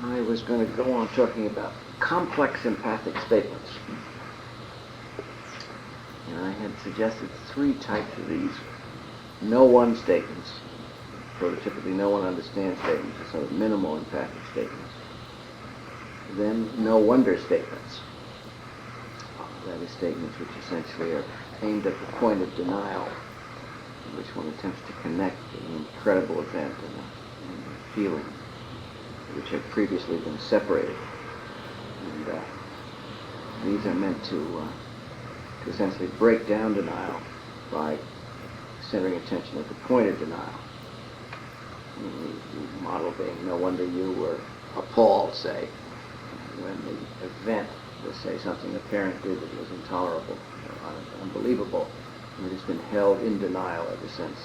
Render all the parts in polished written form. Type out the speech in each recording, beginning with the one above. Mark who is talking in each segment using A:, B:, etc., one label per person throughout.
A: I was going to go on talking about complex empathic statements. And I had suggested 3 types of these. No one statements, prototypically no one understands statements, are sort of minimal empathic statements. Then no wonder statements. That is statements which essentially are aimed at the point of denial, in which one attempts to connect an incredible event and a feeling which had previously been separated. And these are meant to essentially break down denial by centering attention at the point of denial. The model being, no wonder you were appalled, say, when the event was, say, something a parent did that was intolerable or unbelievable, and it has been held in denial ever since.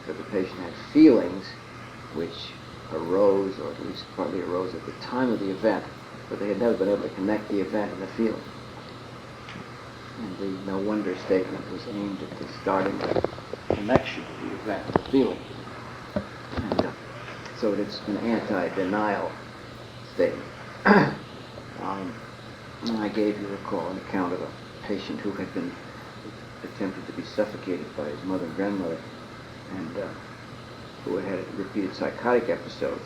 A: So the patient had feelings which arose, or at least partly arose at the time of the event, but they had never been able to connect the event and the feeling. And the no wonder statement was aimed at discarding the connection of the event and the feeling. And so it's an anti-denial statement. I gave you, recall, an account of a patient who had been attempted to be suffocated by his mother and grandmother, and who had had repeated psychotic episodes,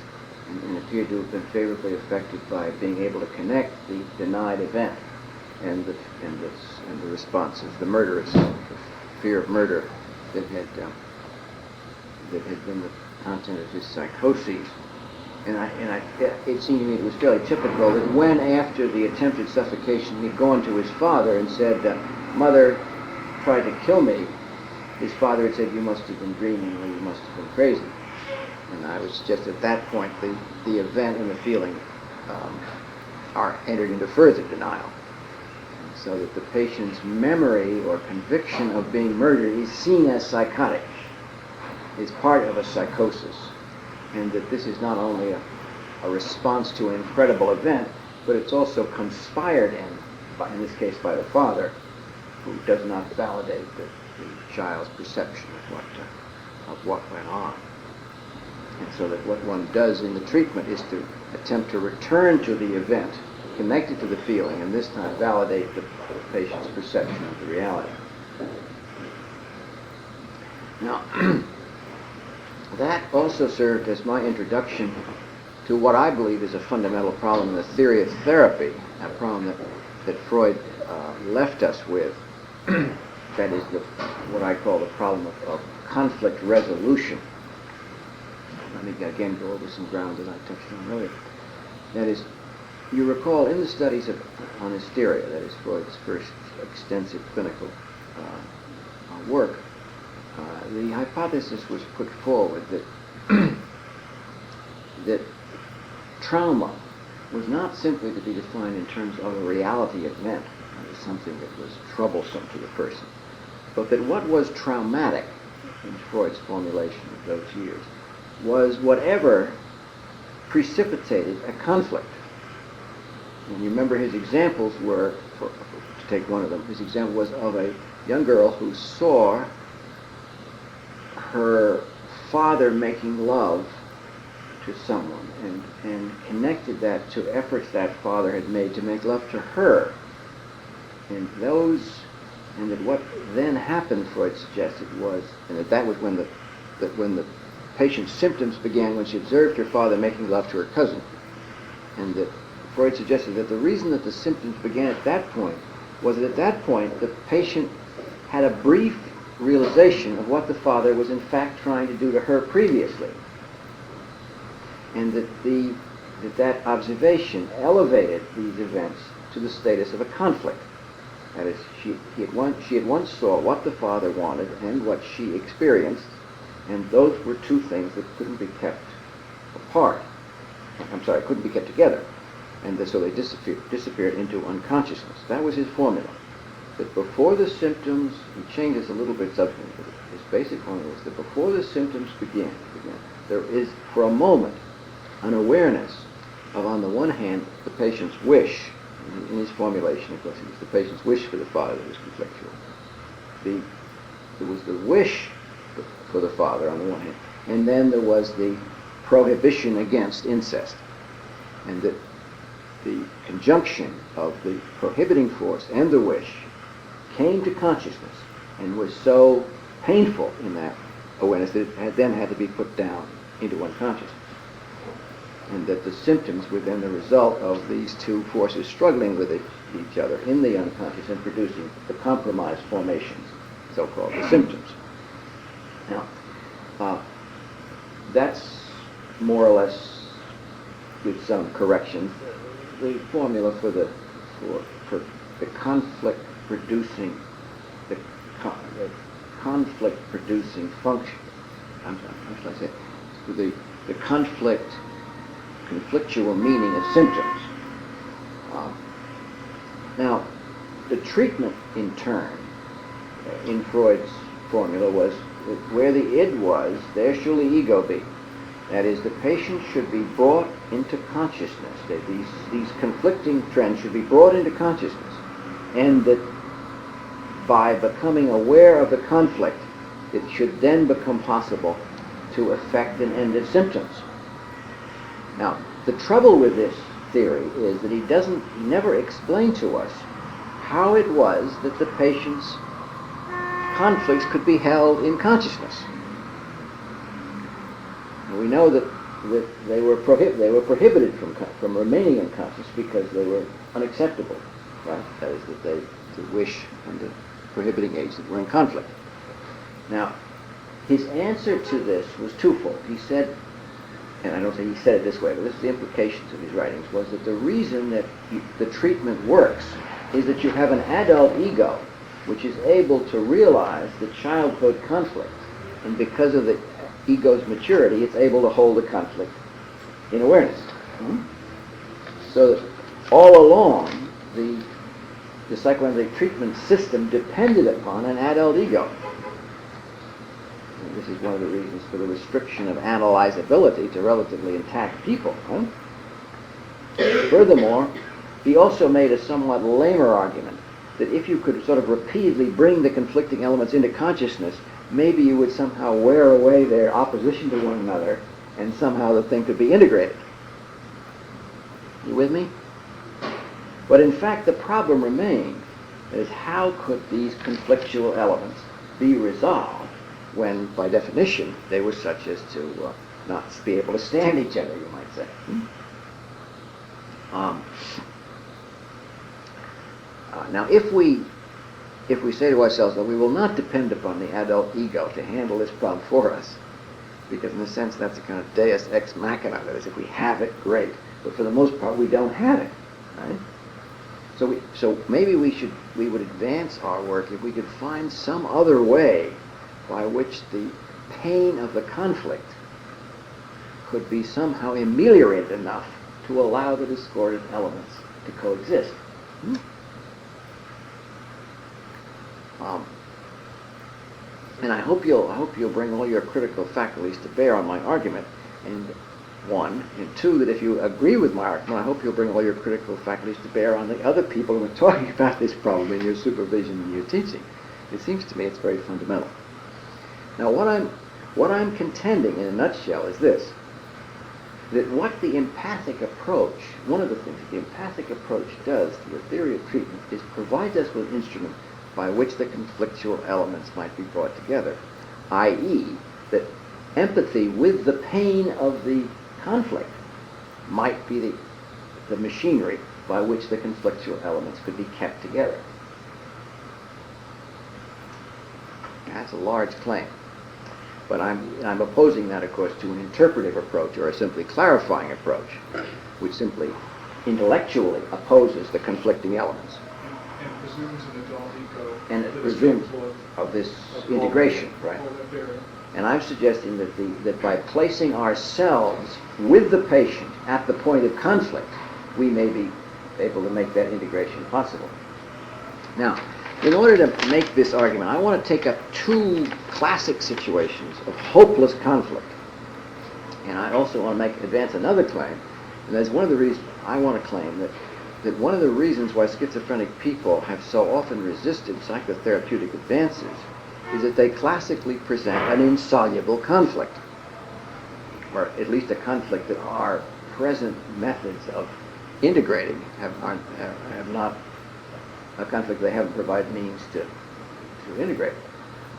A: and appeared to have been favorably affected by being able to connect the denied event and the response of the murderous, the fear of murder that had been the content of his psychoses. And it seemed to me it was fairly typical that when, after the attempted suffocation, he'd gone to his father and said, "Mother tried to kill me," his father had said, "You must have been dreaming, or you must have been crazy." And I would suggest at that point the event and the feeling are entered into further denial. And so that the patient's memory or conviction of being murdered is seen as psychotic, is part of a psychosis. And that this is not only a response to an incredible event, but it's also conspired in this case by the father, who does not validate the child's perception of what went on. And so that what one does in the treatment is to attempt to return to the event, connect it to the feeling, and this time validate the patient's perception of the reality. Now, that also served as my introduction to what I believe is a fundamental problem in the theory of therapy, a problem that Freud left us with. That is what I call the problem of conflict resolution. Let me again go over some ground that I touched on earlier. That is, you recall in the studies on hysteria, that is Freud's first extensive clinical work, the hypothesis was put forward that trauma was not simply to be defined in terms of a reality event, as something that was troublesome to the person, but that what was traumatic, in Freud's formulation of those years, was whatever precipitated a conflict. And you remember his examples were, to take one of them, his example was of a young girl who saw her father making love to someone and connected that to efforts that father had made to make love to her. And that what then happened, Freud suggested, was, and that was when the patient's symptoms began when she observed her father making love to her cousin. And that Freud suggested that the reason that the symptoms began at that point was that at that point the patient had a brief realization of what the father was in fact trying to do to her previously. And that observation elevated these events to the status of a conflict. That is, she had once saw what the father wanted and what she experienced, and those were two things that couldn't be kept apart. Couldn't be kept together. And so they disappeared into unconsciousness. That was his formula. That before the symptoms, he changed this a little bit subsequently, his basic formula was that before the symptoms began, there is, for a moment, an awareness of, on the one hand, the patient's wish. In his formulation, of course, it was the patient's wish for the father that was conflictual. There was the wish for the father on the one hand, and then there was the prohibition against incest. and that the conjunction of the prohibiting force and the wish came to consciousness and was so painful in that awareness that it then had to be put down into unconsciousness. And that the symptoms were then the result of these two forces struggling with each other in the unconscious and producing the compromised formations, so-called the symptoms. Now, that's more or less, with some corrections, the formula for the conflict producing conflict producing function. I'm sorry, how should I say it? The conflictual meaning of symptoms. Now, the treatment in turn, in Freud's formula, was that where the id was, there shall the ego be. That is, the patient should be brought into consciousness, that these conflicting trends should be brought into consciousness, and that by becoming aware of the conflict, it should then become possible to affect and end its symptoms. Now, the trouble with this theory is that he never explained to us how it was that the patient's conflicts could be held in consciousness. And we know that they were prohibited from remaining unconscious because they were unacceptable, right? That is, that the wish and the prohibiting agent were in conflict. Now, his answer to this was twofold. He said, and I don't think he said it this way, but this is the implications of his writings, was that the reason that the treatment works is that you have an adult ego which is able to realize the childhood conflict, and because of the ego's maturity, it's able to hold the conflict in awareness. So that all along, the psychoanalytic treatment system depended upon an adult ego. And this is one of the reasons for the restriction of analyzability to relatively intact people. Furthermore, he also made a somewhat lamer argument that if you could sort of repeatedly bring the conflicting elements into consciousness, maybe you would somehow wear away their opposition to one another, and somehow the thing could be integrated. You with me? But in fact, the problem remained is how could these conflictual elements be resolved when, by definition, they were such as to not be able to stand each other, you might say. Now, if we say to ourselves that we will not depend upon the adult ego to handle this problem for us, because in a sense that's a kind of deus ex machina, that is, if we have it, great, but for the most part we don't have it, right? So maybe we would advance our work if we could find some other way by which the pain of the conflict could be somehow ameliorated enough to allow the discordant elements to coexist. And I hope you'll bring all your critical faculties to bear on my argument, and one, and two, that if you agree with my argument, I hope you'll bring all your critical faculties to bear on the other people who are talking about this problem in your supervision and your teaching. It seems to me it's very fundamental. Now, what I'm contending in a nutshell is this: that what the empathic approach, one of the things that the empathic approach does to the theory of treatment is provides us with an instrument by which the conflictual elements might be brought together, i.e., that empathy with the pain of the conflict might be the machinery by which the conflictual elements could be kept together. That's a large claim. But I'm opposing that, of course, to an interpretive approach or a simply clarifying approach, which simply intellectually opposes the conflicting elements.
B: And presumes an adult ego.
A: And it presumes of this integration, right? And I'm suggesting that by placing ourselves with the patient at the point of conflict, we may be able to make that integration possible. Now, in order to make this argument, I want to take up two classic situations of hopeless conflict. And I also want to advance another claim, and that's one of the reasons I want to claim that one of the reasons why schizophrenic people have so often resisted psychotherapeutic advances is that they classically present an insoluble conflict, or at least a conflict that our present methods of integrating have not a conflict. They haven't provided means to integrate.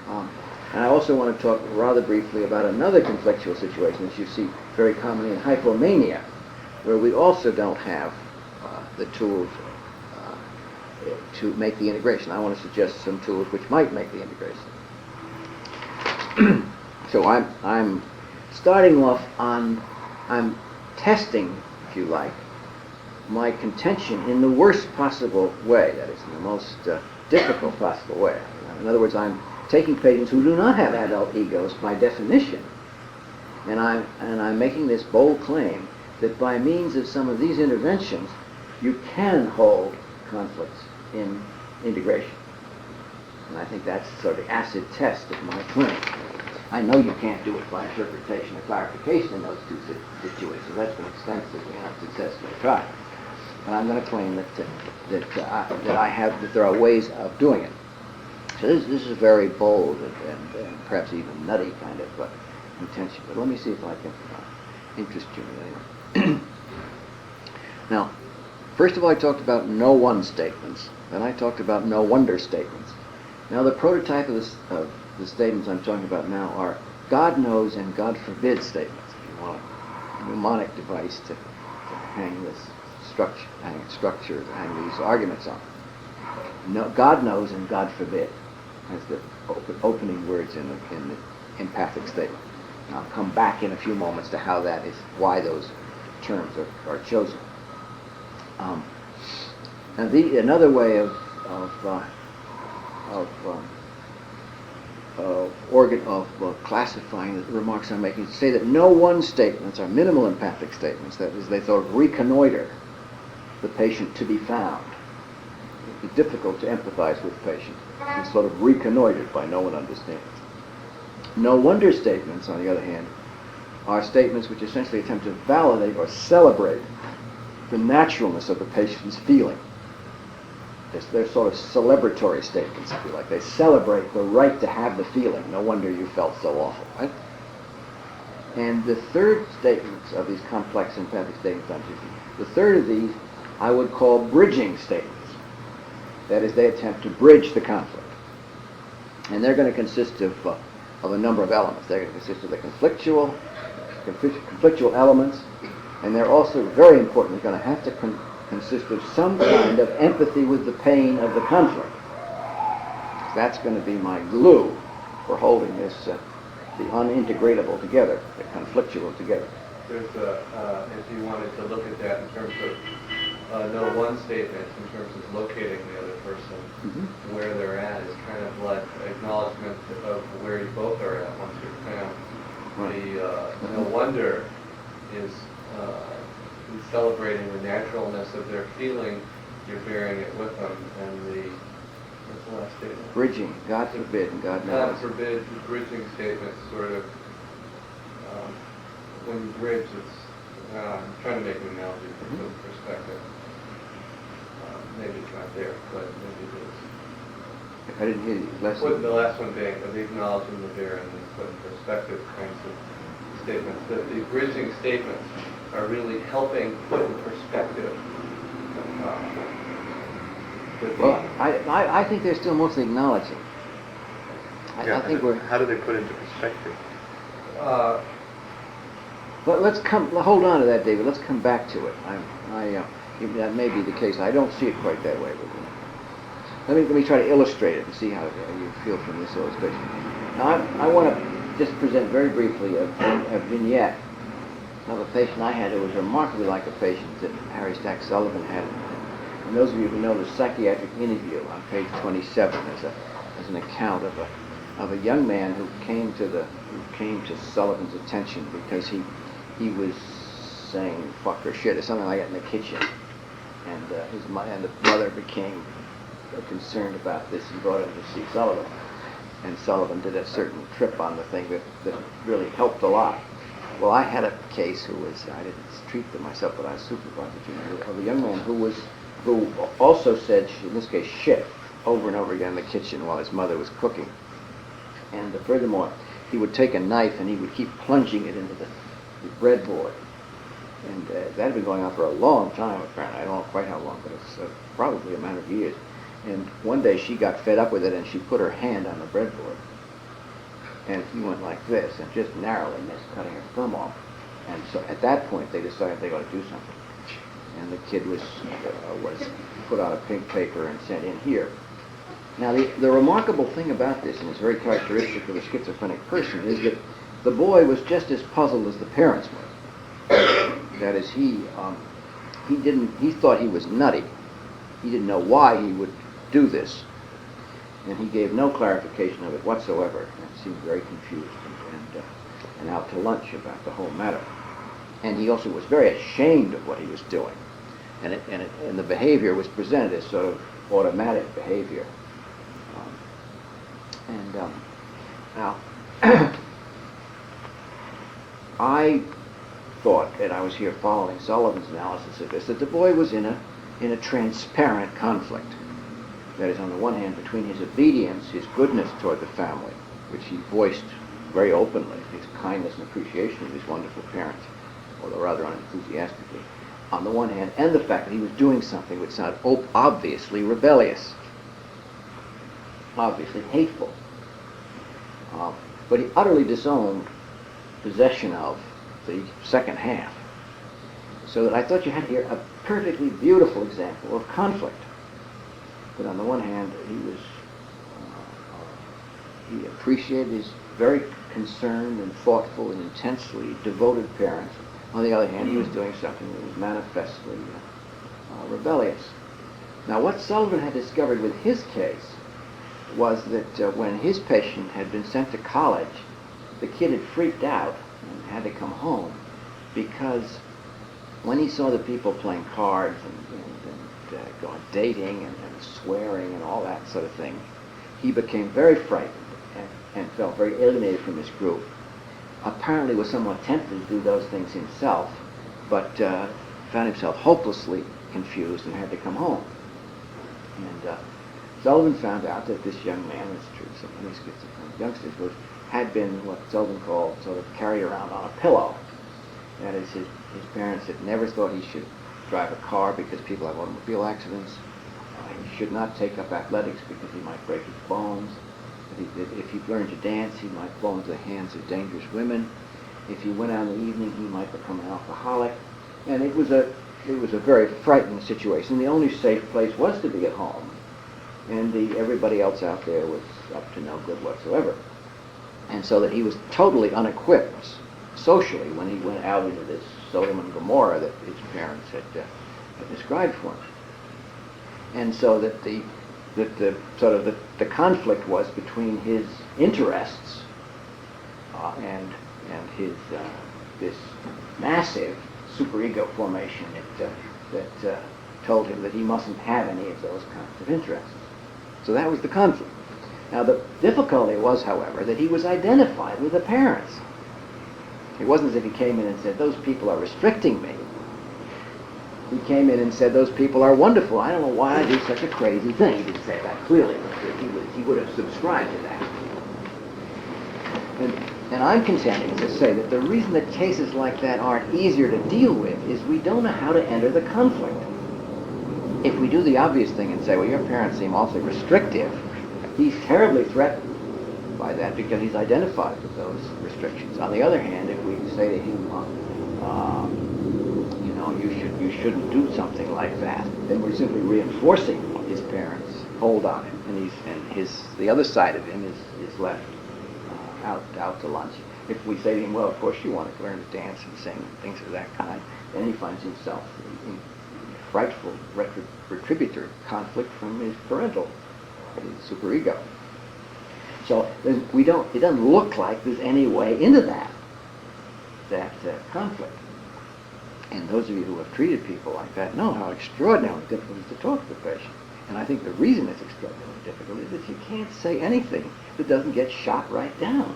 A: And I also want to talk rather briefly about another conflictual situation that you see very commonly in hypomania, where we also don't have the tools to make the integration. I want to suggest some tools which might make the integration. So I'm starting off I'm testing, if you like, my contention in the worst possible way, that is, in the most difficult possible way. In other words, I'm taking patients who do not have adult egos by definition, and I'm making this bold claim that by means of some of these interventions, you can hold conflicts in integration. And I think that's sort of the acid test of my claim. I know you can't do it by interpretation or clarification in those two situations. That's been extensively and unsuccessfully tried. And I'm going to claim that there are ways of doing it. So this is a very bold and perhaps even nutty kind of intention. But let me see if I can interest you in it anyway. Now, first of all, I talked about no one statements. Then I talked about no wonder statements. Now, the prototype of the statements I'm talking about now are God knows and God forbid statements. If you want a mnemonic device to hang this structure, hang these arguments on. No, God knows and God forbid as the opening words in the empathic statement. And I'll come back in a few moments to how that is, why those terms are chosen. Now, another way of classifying the remarks I'm making is to say that no one statements are minimal empathic statements. That is, they sort of reconnoiter the patient to be found. It's difficult to empathize with the patient. It's sort of reconnoitered by no one understands. No wonder statements, on the other hand, are statements which essentially attempt to validate or celebrate the naturalness of the patient's feeling. They're sort of celebratory statements, if you like. They celebrate the right to have the feeling. No wonder you felt so awful, right? And the third statements of these complex empathic statements, the third of these I would call bridging statements. That is, they attempt to bridge the conflict. And they're going to consist of a number of elements. They're going to consist of the conflictual elements, and they're also, very importantly, going to have to consist of some kind of empathy with the pain of the conflict. That's going to be my glue for holding this, the unintegratable together, the conflictual together.
C: There's if you wanted to look at that in terms of no one statement, in terms of locating the other person, where they're at, is kind of like acknowledgement of where you both are at once you're found. The no wonder is celebrating the naturalness of their feeling, you're bearing it with them, and what's the last statement?
A: Bridging, God forbid and God knows.
C: God forbid, the bridging statement sort of, when you bridge, I'm trying to make an analogy from the perspective. Maybe it's not there, but maybe it is.
A: I didn't hear you. Leston.
C: The last one being the acknowledging the there and the put in perspective kinds of statements. That the bridging statements are really helping put in perspective.
A: Well, I think they're still mostly acknowledging. I think we're.
D: How do they put into perspective?
A: But hold on to that, David. Let's come back to it. That may be the case. I don't see it quite that way. Let me try to illustrate it and see how you feel from this illustration. Now, I want to just present very briefly a vignette of a patient I had who was remarkably like a patient that Harry Stack Sullivan had. And those of you who know the psychiatric interview on page 27 as an account of a young man who came to Sullivan's attention because he was saying fuck or shit or something like that in the kitchen, and the mother became concerned about this and brought him to see Sullivan, and Sullivan did a certain trip on the thing that really helped a lot. Well, I had a case I didn't treat them myself, but I was supervisor of a young man who also said, in this case, shit, over and over again in the kitchen while his mother was cooking. And furthermore, he would take a knife and he would keep plunging it into the breadboard. And that had been going on for a long time, apparently. I don't know quite how long, but it's probably a matter of years. And one day she got fed up with it, and she put her hand on the breadboard. And he went like this, and just narrowly missed cutting her thumb off. And so at that point, they decided they ought to do something. And the kid was put on a pink paper and sent in here. Now, the remarkable thing about this, and it's very characteristic of a schizophrenic person, is that the boy was just as puzzled as the parents were. That is, he thought he was nutty. He didn't know why he would do this. And he gave no clarification of it whatsoever. And seemed very confused and out to lunch about the whole matter. And he also was very ashamed of what he was doing. And the behavior was presented as sort of automatic behavior. Now, I thought, and I was here following Sullivan's analysis of this, that the boy was in a transparent conflict. That is, on the one hand, between his obedience, his goodness toward the family, which he voiced very openly, his kindness and appreciation of his wonderful parents, although rather unenthusiastically, on the one hand, and the fact that he was doing something which sounded obviously rebellious, obviously hateful. But he utterly disowned possession of the second half. So that I thought you had here a perfectly beautiful example of conflict. But on the one hand, he appreciated his very concerned and thoughtful and intensely devoted parents. On the other hand, he was doing something that was manifestly rebellious. Now, what Sullivan had discovered with his case was that when his patient had been sent to college, the kid had freaked out and had to come home because when he saw the people playing cards and going dating and swearing and all that sort of thing, he became very frightened and felt very alienated from his group. Apparently was somewhat tempted to do those things himself, but found himself hopelessly confused and had to come home. And Sullivan found out that this young man, it's true, some of these schizophrenic youngsters, had been what Sullivan called sort of carried around on a pillow. That is, his parents had never thought he should drive a car because people have automobile accidents. He should not take up athletics because he might break his bones. If he learned to dance, he might fall into the hands of dangerous women. If he went out in the evening, he might become an alcoholic. And it was a very frightening situation. The only safe place was to be at home. And everybody else out there was up to no good whatsoever. And so that he was totally unequipped socially when he went out into this Sodom and Gomorrah that his parents had described for him. And so that the conflict was between his interests and his this massive superego formation that told him that he mustn't have any of those kinds of interests. So that was the conflict. Now the difficulty was, however, that he was identified with the parents. It wasn't as if he came in and said, "Those people are restricting me." He came in and said, "Those people are wonderful. I don't know why I do such a crazy thing." He didn't say that clearly, but he would have subscribed to that. And I'm contending to say that the reason that cases like that aren't easier to deal with is we don't know how to enter the conflict. If we do the obvious thing and say, "Well, your parents seem awfully restrictive," he's terribly threatened by that because he's identified with those restrictions. On the other hand, if we say to him, you shouldn't do something like that, then we're simply reinforcing his parents' hold on him, and the other side of him is left out to lunch. If we say to him, "Well, of course you want to learn to dance and sing and things of that kind," then he finds himself in frightful retributory conflict from his parental, his superego. So it doesn't look like there's any way into that conflict. And those of you who have treated people like that know how extraordinarily difficult it is to talk to the patient. And I think the reason it's extraordinarily difficult is that you can't say anything that doesn't get shot right down.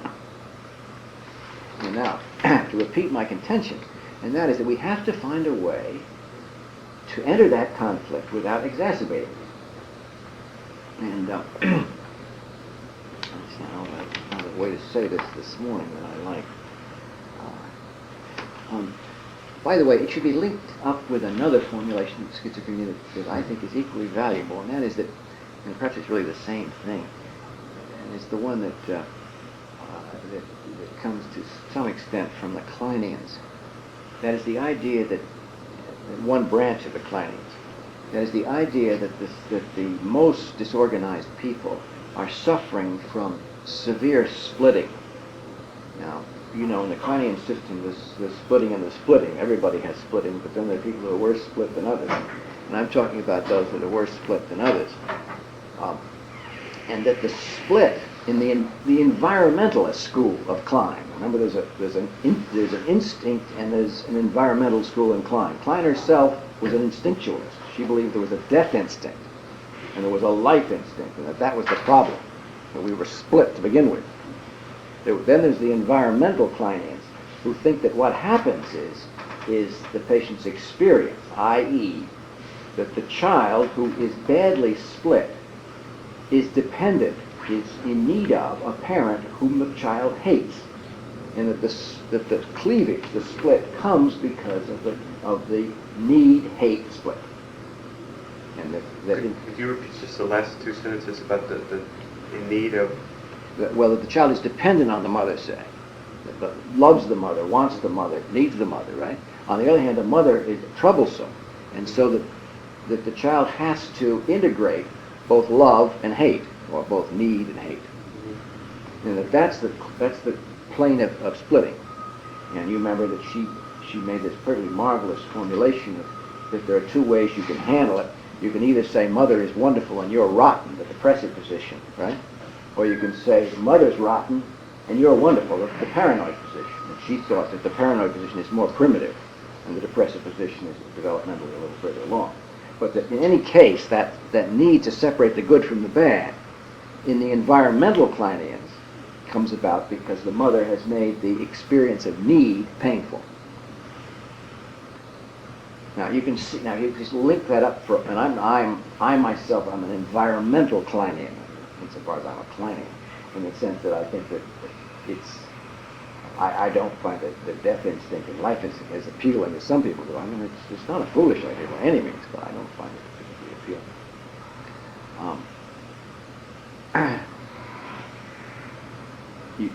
A: And now, to repeat my contention, and that is that we have to find a way to enter that conflict without exacerbating it. And I found a way to say this morning that I like. By the way, it should be linked up with another formulation of schizophrenia that I think is equally valuable, and that is that, and perhaps it's really the same thing, and it's the one that comes to some extent from the Kleinians. That is the idea that one branch of the Kleinians. That is the idea that the most disorganized people are suffering from severe splitting. Now, you know, in the Kleinian system, there's splitting and the splitting. Everybody has splitting, but then there are people who are worse split than others. And I'm talking about those that are worse split than others. And that the split in the environmentalist school of Klein. Remember, there's an instinct and there's an environmental school in Klein. Klein herself was an instinctualist. She believed there was a death instinct and there was a life instinct, and that was the problem. That we were split to begin with. Then there's the environmental Kleinians who think that what happens is the patient's experience, i.e., that the child who is badly split is dependent, is in need of a parent whom the child hates, and that the cleavage, the split, comes because of the need-hate split. And
D: could you repeat just the last two sentences about the in need of?
A: That the child is dependent on the mother, say, that loves the mother, wants the mother, needs the mother, right? On the other hand, the mother is troublesome, and so that the child has to integrate both love and hate, or both need and hate. And that's the plane of splitting. And you remember that she made this pretty marvelous formulation of that there are two ways you can handle it. You can either say mother is wonderful and you're rotten, the depressive position, right? Or you can say mother's rotten and you're wonderful, the paranoid position. And she thought that the paranoid position is more primitive and the depressive position is developmentally a little further along. But that in any case, that need to separate the good from the bad in the environmental Kleinians comes about because the mother has made the experience of need painful. Now you can see. Now you just link that up for, and I myself I'm an environmental Kleinian, insofar as I'm a Kleinian, in the sense that I think that it's. I don't find the death instinct and life instinct as appealing as some people do. I mean, it's not a foolish idea by any means, but I don't find it particularly appealing.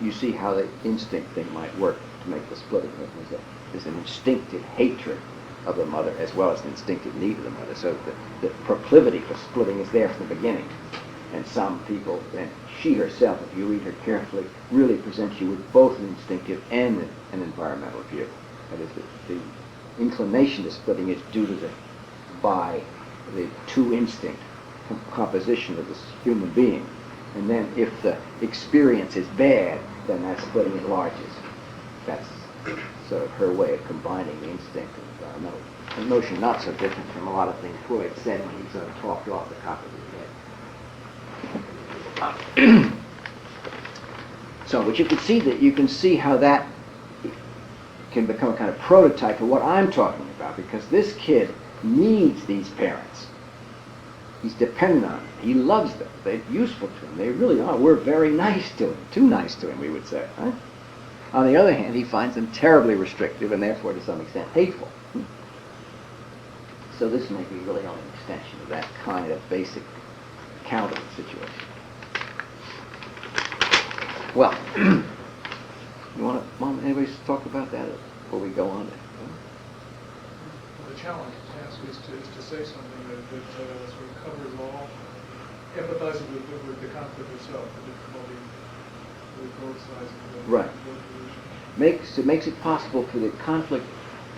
A: You see how the instinct thing might work to make the splitting. There's an instinctive hatred of the mother as well as an instinctive need of the mother. So the proclivity for splitting is there from the beginning. And some people, and she herself, if you read her carefully, really presents you with both an instinctive and an environmental view. That is, the inclination to splitting is due to the two instinct composition of this human being. And then if the experience is bad, then that splitting enlarges. That's sort of her way of combining the instinct and environmental. A notion not so different from a lot of things Freud said when he sort of talked off the top of his head. So, but you can see how that can become a kind of prototype for what I'm talking about, because this kid needs these parents. He's dependent on them. He loves them. They're useful to him. They really are. We're very nice to him. Too nice to him, we would say. Right? On the other hand, he finds them terribly restrictive and therefore, to some extent, hateful. So this may be really only an extension of that kind of basic account of the situation. Well, you want to, Mom, anyways, talk about that before we go on?
B: The challenge task is to say something that sort of covers all, empathizing with the conflict itself, the difficulty with both sides of the
A: right.
B: position.
A: Makes it possible for the conflict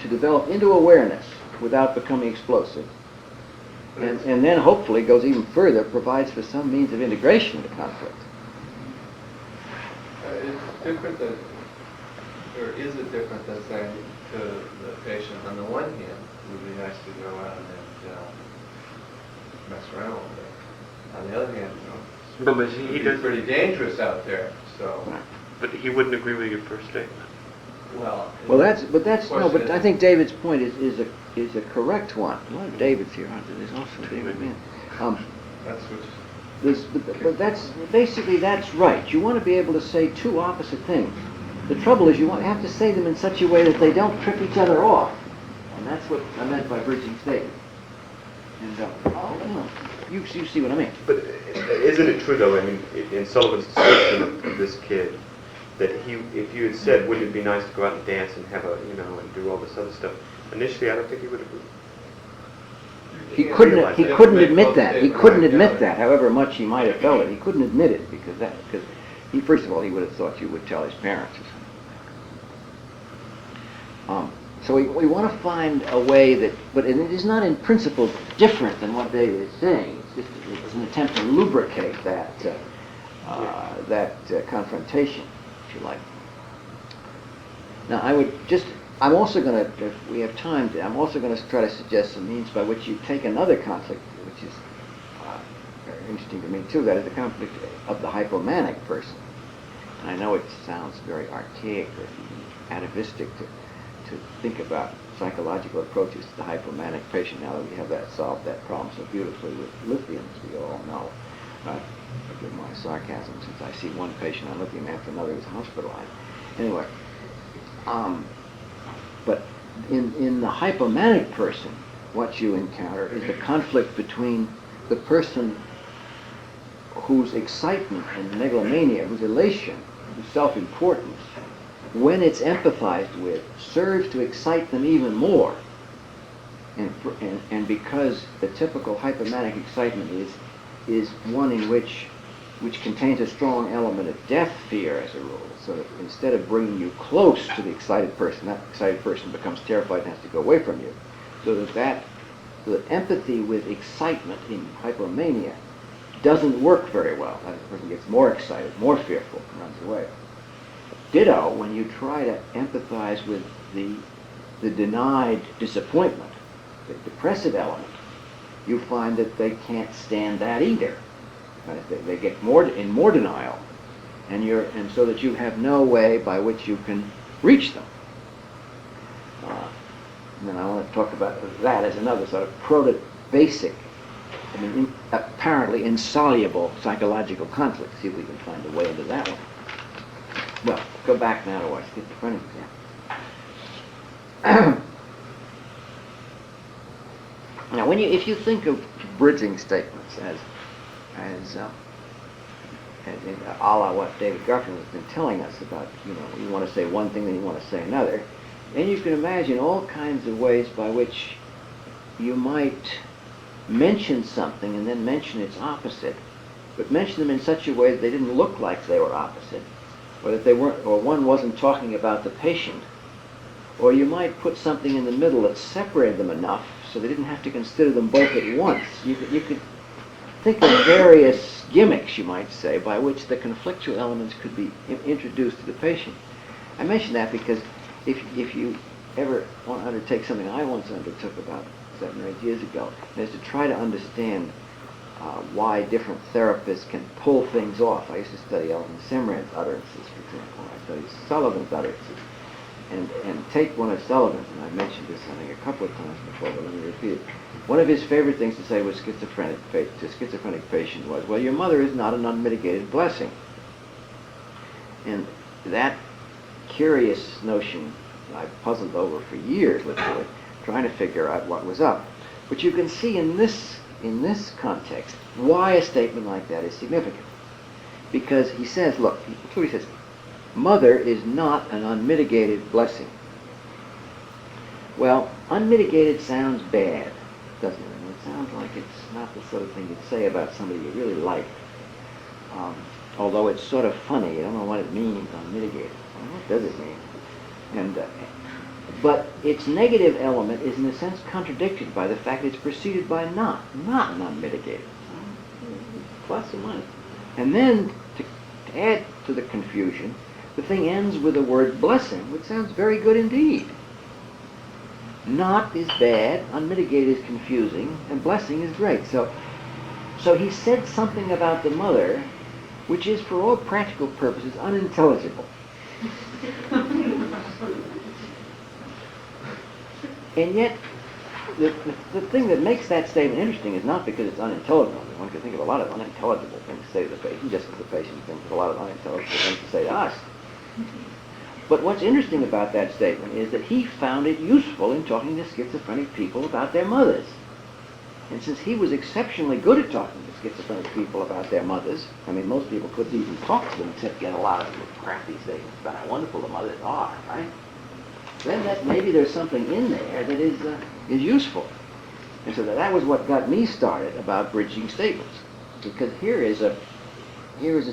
A: to develop into awareness without becoming explosive. And then hopefully goes even further, provides for some means of integration of the conflict.
C: It's different than, or is it different than saying to the patient, on the one hand, it would be nice to go out and mess around with it. On the other hand,
D: But he does
C: pretty dangerous out there. So.
A: Right.
D: But he wouldn't agree with your first statement.
A: But I think David's point is a correct one. A lot of David's here, aren't there? There's also David Mann.
C: That's what.
A: But that's right. You want to be able to say two opposite things. The trouble is you have to say them in such a way that they don't trip each other off. And that's what I meant by bridging statement. And, you see what I mean.
D: But isn't it true, though, I mean, in Sullivan's description of this kid, that if you had said, wouldn't it be nice to go out and dance and have and do all this other stuff, initially I don't think he would have.
A: He couldn't admit that. He couldn't admit that, however much he might have felt it. He couldn't admit it because he, first of all, he would have thought you would tell his parents or something. So we want to find a way that, but it is not in principle different than what David is saying. It's an attempt to lubricate that confrontation, if you like. Now, I'm also going to, if we have time, I'm also going to try to suggest some means by which you take another conflict, which is very interesting to me too. That is the conflict of the hypomanic person. And I know it sounds very archaic or atavistic to think about psychological approaches to the hypomanic patient now that we have solved that problem so beautifully with lithium, as we all know. Forgive my sarcasm, since I see one patient on lithium after another who's hospitalized. Anyway, but in the hypomanic person, what you encounter is the conflict between the person whose excitement and megalomania, whose elation, whose self-importance, when it's empathized with, serves to excite them even more. And because the typical hypomanic excitement is one in which contains a strong element of death fear as a rule, so that instead of bringing you close to the excited person, that excited person becomes terrified and has to go away from you. So that empathy with excitement in hypomania doesn't work very well. That person gets more excited, more fearful, and runs away. Ditto, when you try to empathize with the denied disappointment, the depressive element, you find that they can't stand that either. They get in more denial, and so that you have no way by which you can reach them. And then I want to talk about that as another sort of basic, apparently insoluble psychological conflict. See if we can find a way into that one. Well, go back now to our schizophrenic example. Now, if you think of bridging statements as a la what David Garfield has been telling us about, you want to say one thing, then you want to say another, and you can imagine all kinds of ways by which you might mention something and then mention its opposite, but mention them in such a way that they didn't look like they were opposite, or that they weren't, or one wasn't talking about the patient, or you might put something in the middle that separated them enough so they didn't have to consider them both at once. You could think of various gimmicks, you might say, by which the conflictual elements could be introduced to the patient. I mention that because if you ever want to undertake something I once undertook about 7 or 8 years ago, is to try to understand why different therapists can pull things off. I used to study Ellen Simran's utterances, for example. I studied Sullivan's utterances. And take one of Sullivan's, and I mentioned this I think a couple of times before, but let me repeat it. One of his favorite things to say to a schizophrenic patient was, well, your mother is not an unmitigated blessing. And that curious notion I've puzzled over for years, literally, trying to figure out what was up. But you can see in this context why a statement like that is significant. Because he says, look, he says, mother is not an unmitigated blessing. Well, unmitigated sounds bad, doesn't it? It sounds like it's not the sort of thing you'd say about somebody you really like. Although it's sort of funny. You don't know what it means, unmitigated. Well, what does it mean? But its negative element is in a sense contradicted by the fact it's preceded by not an unmitigated. Plus or minus. And then, to add to the confusion, the thing ends with the word blessing, which sounds very good indeed. Not is bad, unmitigated is confusing, and blessing is great. So he said something about the mother which is, for all practical purposes, unintelligible. And yet, the thing that makes that statement interesting is not because it's unintelligible. One could think of a lot of unintelligible things to say to the patient, just as the patient thinks of a lot of unintelligible things to say to us. But what's interesting about that statement is that he found it useful in talking to schizophrenic people about their mothers. And since he was exceptionally good at talking to schizophrenic people about their mothers, I mean, most people couldn't even talk to them except get a lot of crappy statements about how wonderful the mothers are, right? Then that maybe there's something in there that is useful. And so that was what got me started about bridging statements. Because here is a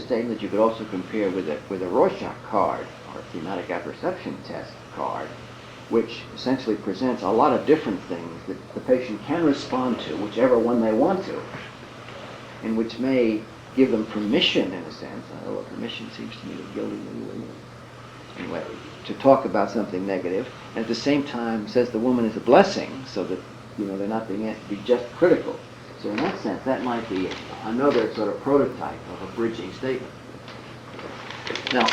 A: statement that you could also compare with a Rorschach card, or thematic apperception test card, which essentially presents a lot of different things that the patient can respond to, whichever one they want to, and which may give them permission, in a sense. Although permission seems to me to guilty anyway, to talk about something negative, and at the same time says the woman is a blessing, so that they're not being asked to be just critical. So in that sense, that might be another sort of prototype of a bridging statement. Now,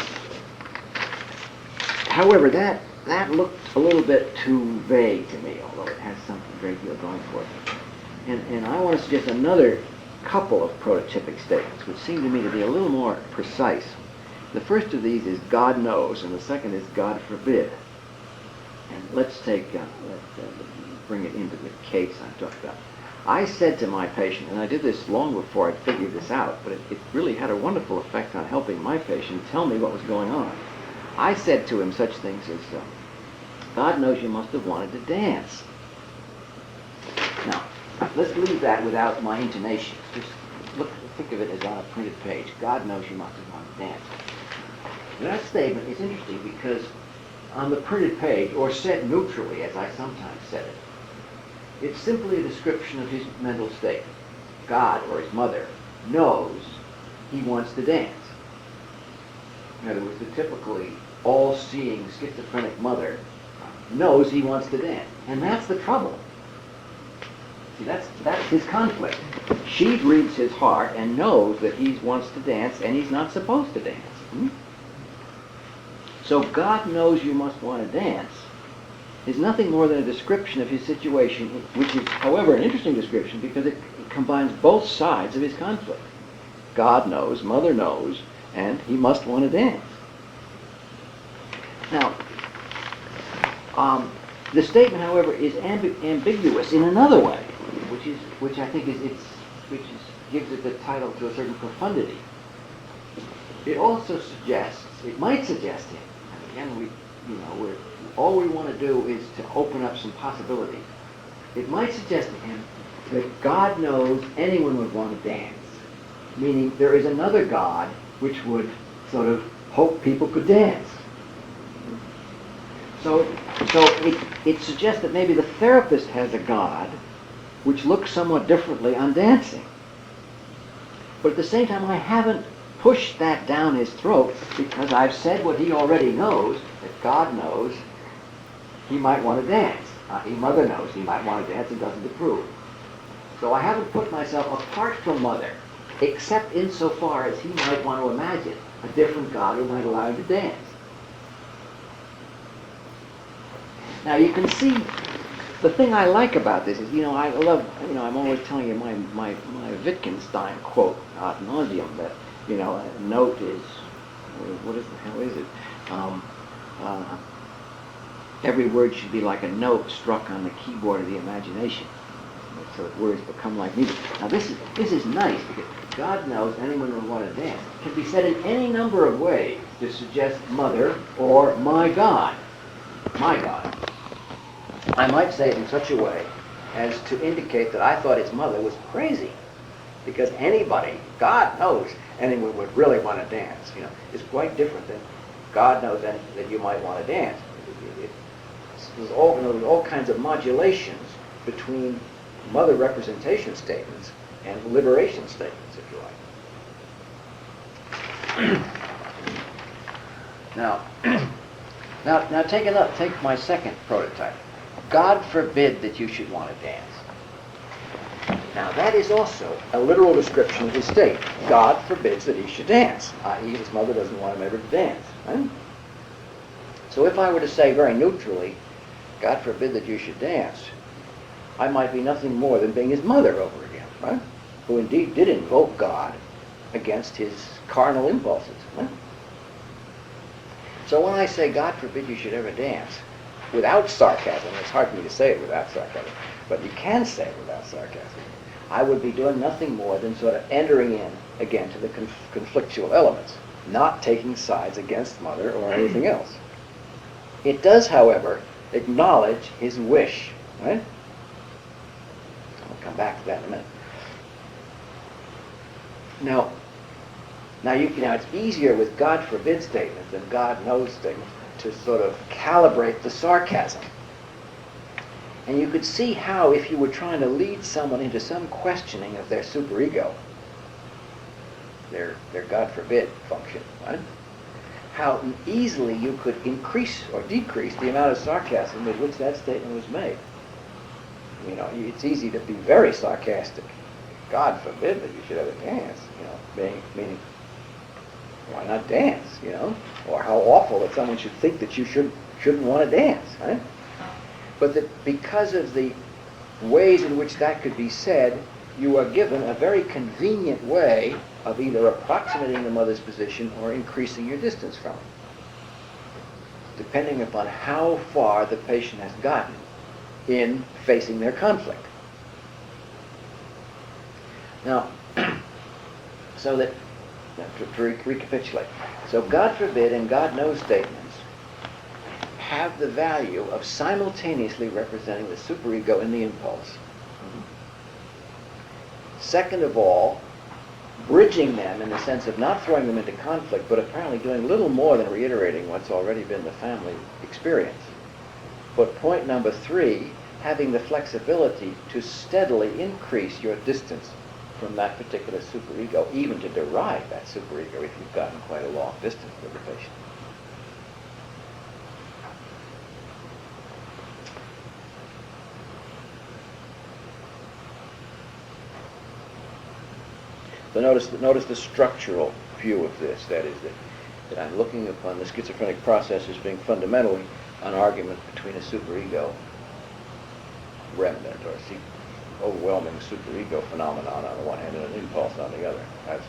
A: however, that looked a little bit too vague to me, although it has something a great deal going for it. And I want to suggest another couple of prototypic statements, which seem to me to be a little more precise. The first of these is God knows, and the second is God forbid. And let's bring it into the case I'm talking about. I said to my patient, and I did this long before I figured this out, but it really had a wonderful effect on helping my patient tell me what was going on. I said to him such things as, God knows you must have wanted to dance. Now, let's leave that without my intonation. Just think of it as on a printed page. God knows you must have wanted to dance. That statement is interesting because on the printed page, or said neutrally, as I sometimes said it, it's simply a description of his mental state. God, or his mother, knows he wants to dance. In other words, the typically all-seeing schizophrenic mother knows he wants to dance. And that's the trouble. See, that's his conflict. She reads his heart and knows that he wants to dance and he's not supposed to dance. So God knows you must want to dance is nothing more than a description of his situation, which is, however, an interesting description because it combines both sides of his conflict. God knows, mother knows, and he must want to dance. Now, the statement, however, is ambiguous in another way, which I think gives it the title to a certain profundity. It also suggests, it might suggest him, and again, all we want to do is to open up some possibilities. It might suggest to him that God knows anyone would want to dance, meaning there is another God which would sort of hope people could dance. So it suggests that maybe the therapist has a God which looks somewhat differently on dancing. But at the same time, I haven't pushed that down his throat because I've said what he already knows, that God knows he might want to dance. His mother knows he might want to dance and doesn't approve. So I haven't put myself apart from mother, except insofar as he might want to imagine a different God who might allow him to dance. Now you can see, the thing I like about this is, I love, I'm always telling you my Wittgenstein quote ad nauseum that, a note is, what is the hell is it? Every word should be like a note struck on the keyboard of the imagination, so that words become like music. Now this is nice because God knows anyone will want to dance. It can be said in any number of ways to suggest mother or my God. My God. I might say it in such a way as to indicate that I thought his mother was crazy, because anybody, God knows anyone would really want to dance. It's quite different than God knows that you might want to dance. There's all kinds of modulations between mother representation statements and liberation statements, if you like. Now take my second prototype. God forbid that you should want to dance. Now that is also a literal description of his state. God forbids that he should dance, i.e. his mother doesn't want him ever to dance. Right? So if I were to say very neutrally, God forbid that you should dance, I might be nothing more than being his mother over again, right? Who indeed did invoke God against his carnal impulses. Right? So when I say, God forbid you should ever dance, without sarcasm, it's hard for me to say it without sarcasm, but you can say it without sarcasm, I would be doing nothing more than sort of entering in, again, to the conflictual elements, not taking sides against mother or anything else. It does, however, acknowledge his wish, right? I'll come back to that in a minute. Now it's easier with God forbid statements than God knows statements to sort of calibrate the sarcasm. And you could see how, if you were trying to lead someone into some questioning of their superego, their God forbid function, right? How easily you could increase or decrease the amount of sarcasm with which that statement was made. You know, it's easy to be very sarcastic. God forbid that you should ever dance, meaning, why not dance, Or how awful that someone should think that you shouldn't want to dance, right? But that because of the ways in which that could be said, you are given a very convenient way of either approximating the mother's position or increasing your distance from it, depending upon how far the patient has gotten in facing their conflict. Now, so that, to recapitulate, so God forbid and God knows statements have the value of simultaneously representing the superego and the impulse. Second of all, bridging them in the sense of not throwing them into conflict, but apparently doing little more than reiterating what's already been the family experience. But point number 3, having the flexibility to steadily increase your distance from that particular superego, even to derive that superego if you've gotten quite a long distance with the patient. So notice the structural view of this, that is that I'm looking upon the schizophrenic process as being fundamentally an argument between a superego remnant or overwhelming superego phenomenon on the one hand and an impulse on the other. That's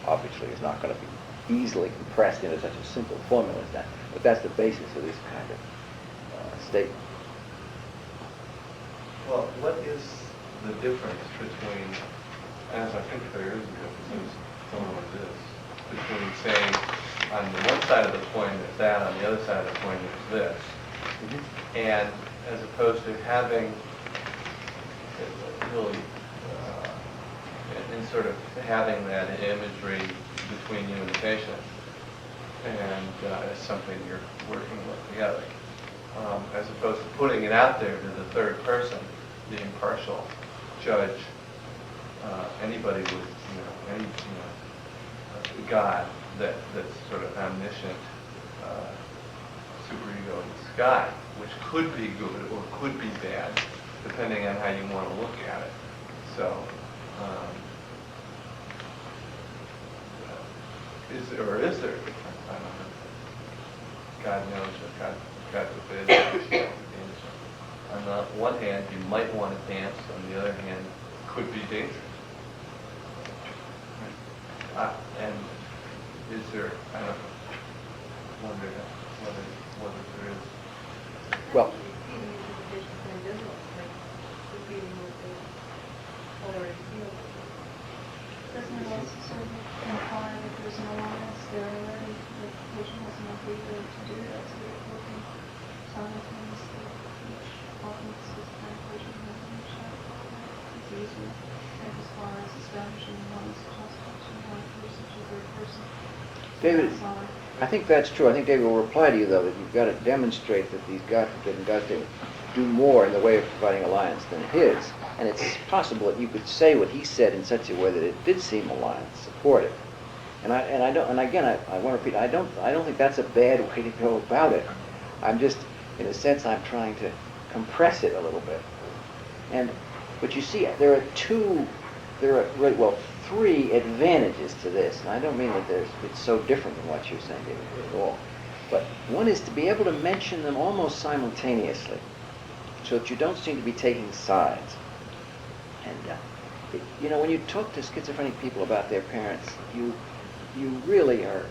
A: obviously is not going to be easily compressed into such a simple formula as that, but that's the basis of this kind of statement.
C: Well, what is the difference between, as I think there is a difference, as someone is, between saying on the one side of the coin there's that, on the other side of the coin there's this, and as opposed to having really, and sort of having that imagery between you and the patient, and as something you're working with together, as opposed to putting it out there to the third person, the impartial judge, anybody with, any God that's sort of omniscient, superego in the sky, which could be good or could be bad, depending on how you want to look at it. So, is there a difference? I don't know. God knows what God forbid. On the one hand, you might want to dance. On the other hand, it could be dangerous. And is there? I don't know. Wonder whether there is.
A: Well,
E: doesn't it also sort of imply that there's an alliance there already, that the patient has enough ego to do that, so they're working simultaneously, which often is the kind of patient who has an shot. It's easier, and as far as establishing one's justification, one person to the third person.
A: David, I think that's true. I think David will reply to you, though, that you've got to demonstrate that these God forbid and God statements do more in the way of providing alliance than his. And it's possible that you could say what he said in such a way that it did seem alliance supportive. And I don't. And again, I want to repeat. I don't think that's a bad way to go about it. I'm just, in a sense, I'm trying to compress it a little bit. But you see, there are three advantages to this. And I don't mean that it's so different than what you're saying, David, at all. But one is to be able to mention them almost simultaneously, so that you don't seem to be taking sides. And when you talk to schizophrenic people about their parents, you really are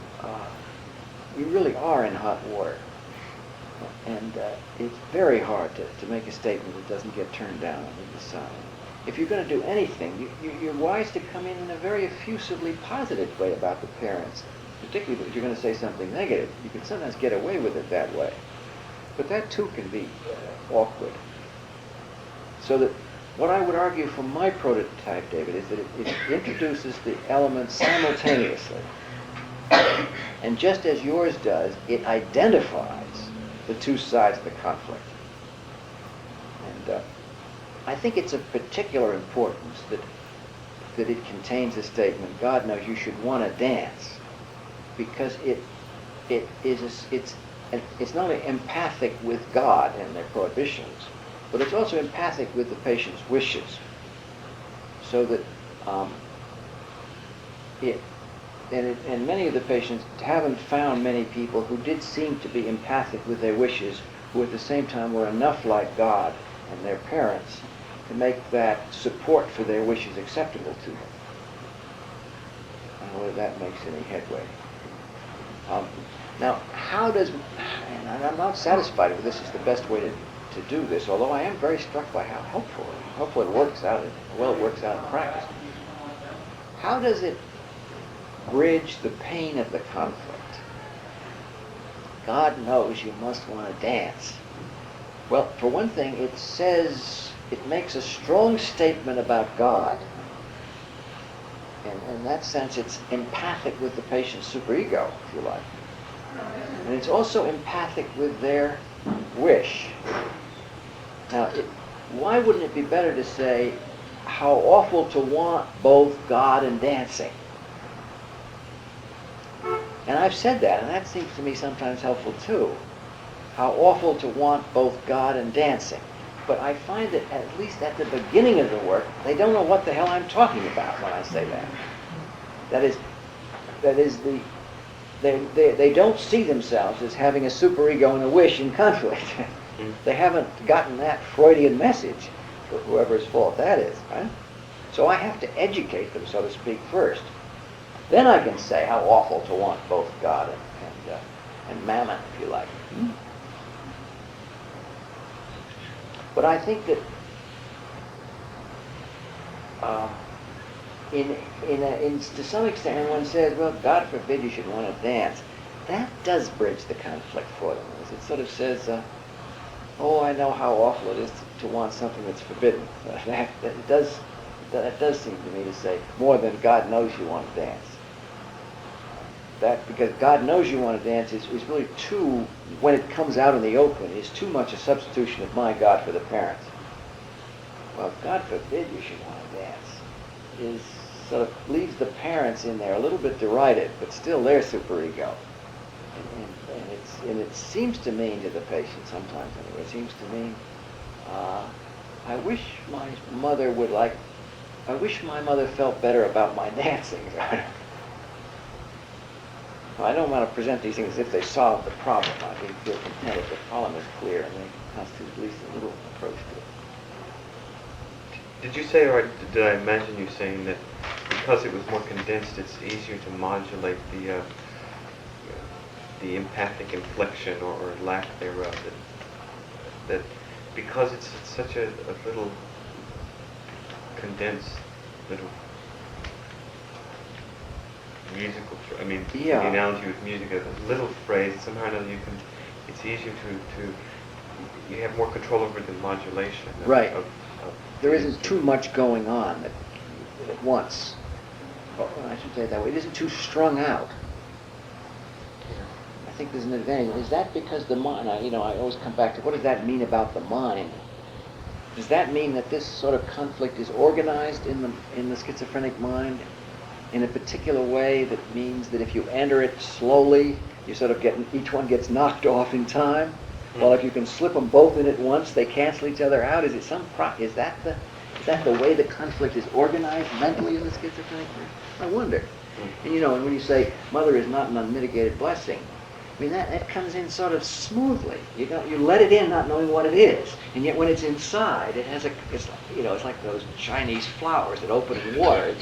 A: you really are in hot water. And it's very hard to make a statement that doesn't get turned down on either side. If you're going to do anything, you're wise to come in a very effusively positive way about the parents, particularly if you're going to say something negative. You can sometimes get away with it that way. But that too can be awkward. So that what I would argue from my prototype, David, is that it introduces the elements simultaneously. And just as yours does, it identifies the two sides of the conflict. And I think it's of particular importance that it contains a statement, God knows you should want to dance, because it's not only empathic with God and their prohibitions, but it's also empathic with the patient's wishes. So that and many of the patients haven't found many people who did seem to be empathic with their wishes, who at the same time were enough like God and their parents to make that support for their wishes acceptable to them. I don't know whether that makes any headway. Now, how does, and I'm not satisfied with this is the best way to do this, although I am very struck by how helpful it works out, well it works out in practice. How does it bridge the pain of the conflict? God knows you must want to dance. Well, for one thing, it makes a strong statement about God. And in that sense, it's empathic with the patient's superego, if you like. And it's also empathic with their wish. Now, why wouldn't it be better to say, how awful to want both God and dancing? And I've said that, and that seems to me sometimes helpful too. How awful to want both God and dancing. But I find that at least at the beginning of the work, they don't know what the hell I'm talking about when I say that. That is they don't see themselves as having a superego and a wish in conflict. They haven't gotten that Freudian message, for whoever's fault that is, right? So I have to educate them, so to speak, first. Then I can say how awful to want both God and mammon, if you like. But I think that to some extent, one says, well, God forbid you should want to dance. That does bridge the conflict for them. It sort of says, oh, I know how awful it is to want something that's forbidden. That does seem to me to say more than God knows you want to dance. That, because God knows you want to dance is really too, when it comes out in the open, is too much a substitution of my God for the parents. Well, God forbid you should want to dance, is sort of leaves the parents in there a little bit derided, but still their superego. And it seems to mean to the patient sometimes anyway, it seems to mean, I wish my mother felt better about my dancing. I don't want to present these things as if they solve the problem. I feel content if the problem is clear and they constitute at least a little approach to it.
D: Did you say, or did I imagine you saying that because it was more condensed, it's easier to modulate the empathic inflection or lack thereof? That because it's such a little condensed little musical, the analogy with music, a little phrase, somehow or another it's easier you have more control over the modulation.
A: Right. There isn't too much going on at once. Well, I should say it that way. It isn't too strung out. I think there's an advantage. Is that because the mind, I always come back to, what does that mean about the mind? Does that mean that this sort of conflict is organized in the schizophrenic mind in a particular way that means that if you enter it slowly, you sort of each one gets knocked off in time? Well, if you can slip them both in at once, they cancel each other out. Is that the way the conflict is organized mentally in the schizophrenic mind? I wonder. And and when you say mother is not an unmitigated blessing, that comes in sort of smoothly. You let it in not knowing what it is, and yet when it's inside, it has it's like those Chinese flowers that open in water.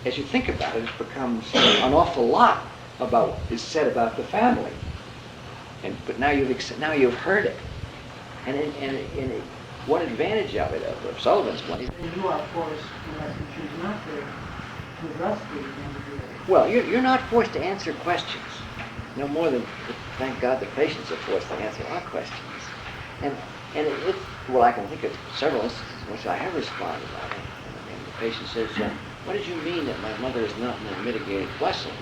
A: As you think about it, it becomes an awful lot about what is said about the family. But now you've heard it. And one advantage of it, of Sullivan's point, is,
F: And you are forced, unless you choose not to address the ambiguity.
A: well, you're not forced to answer questions. No more than, thank God, the patients are forced to answer our questions. And well, I can think of several instances in which I have responded like that. And the patient says, what did you mean that my mother is not in a mitigated blessing?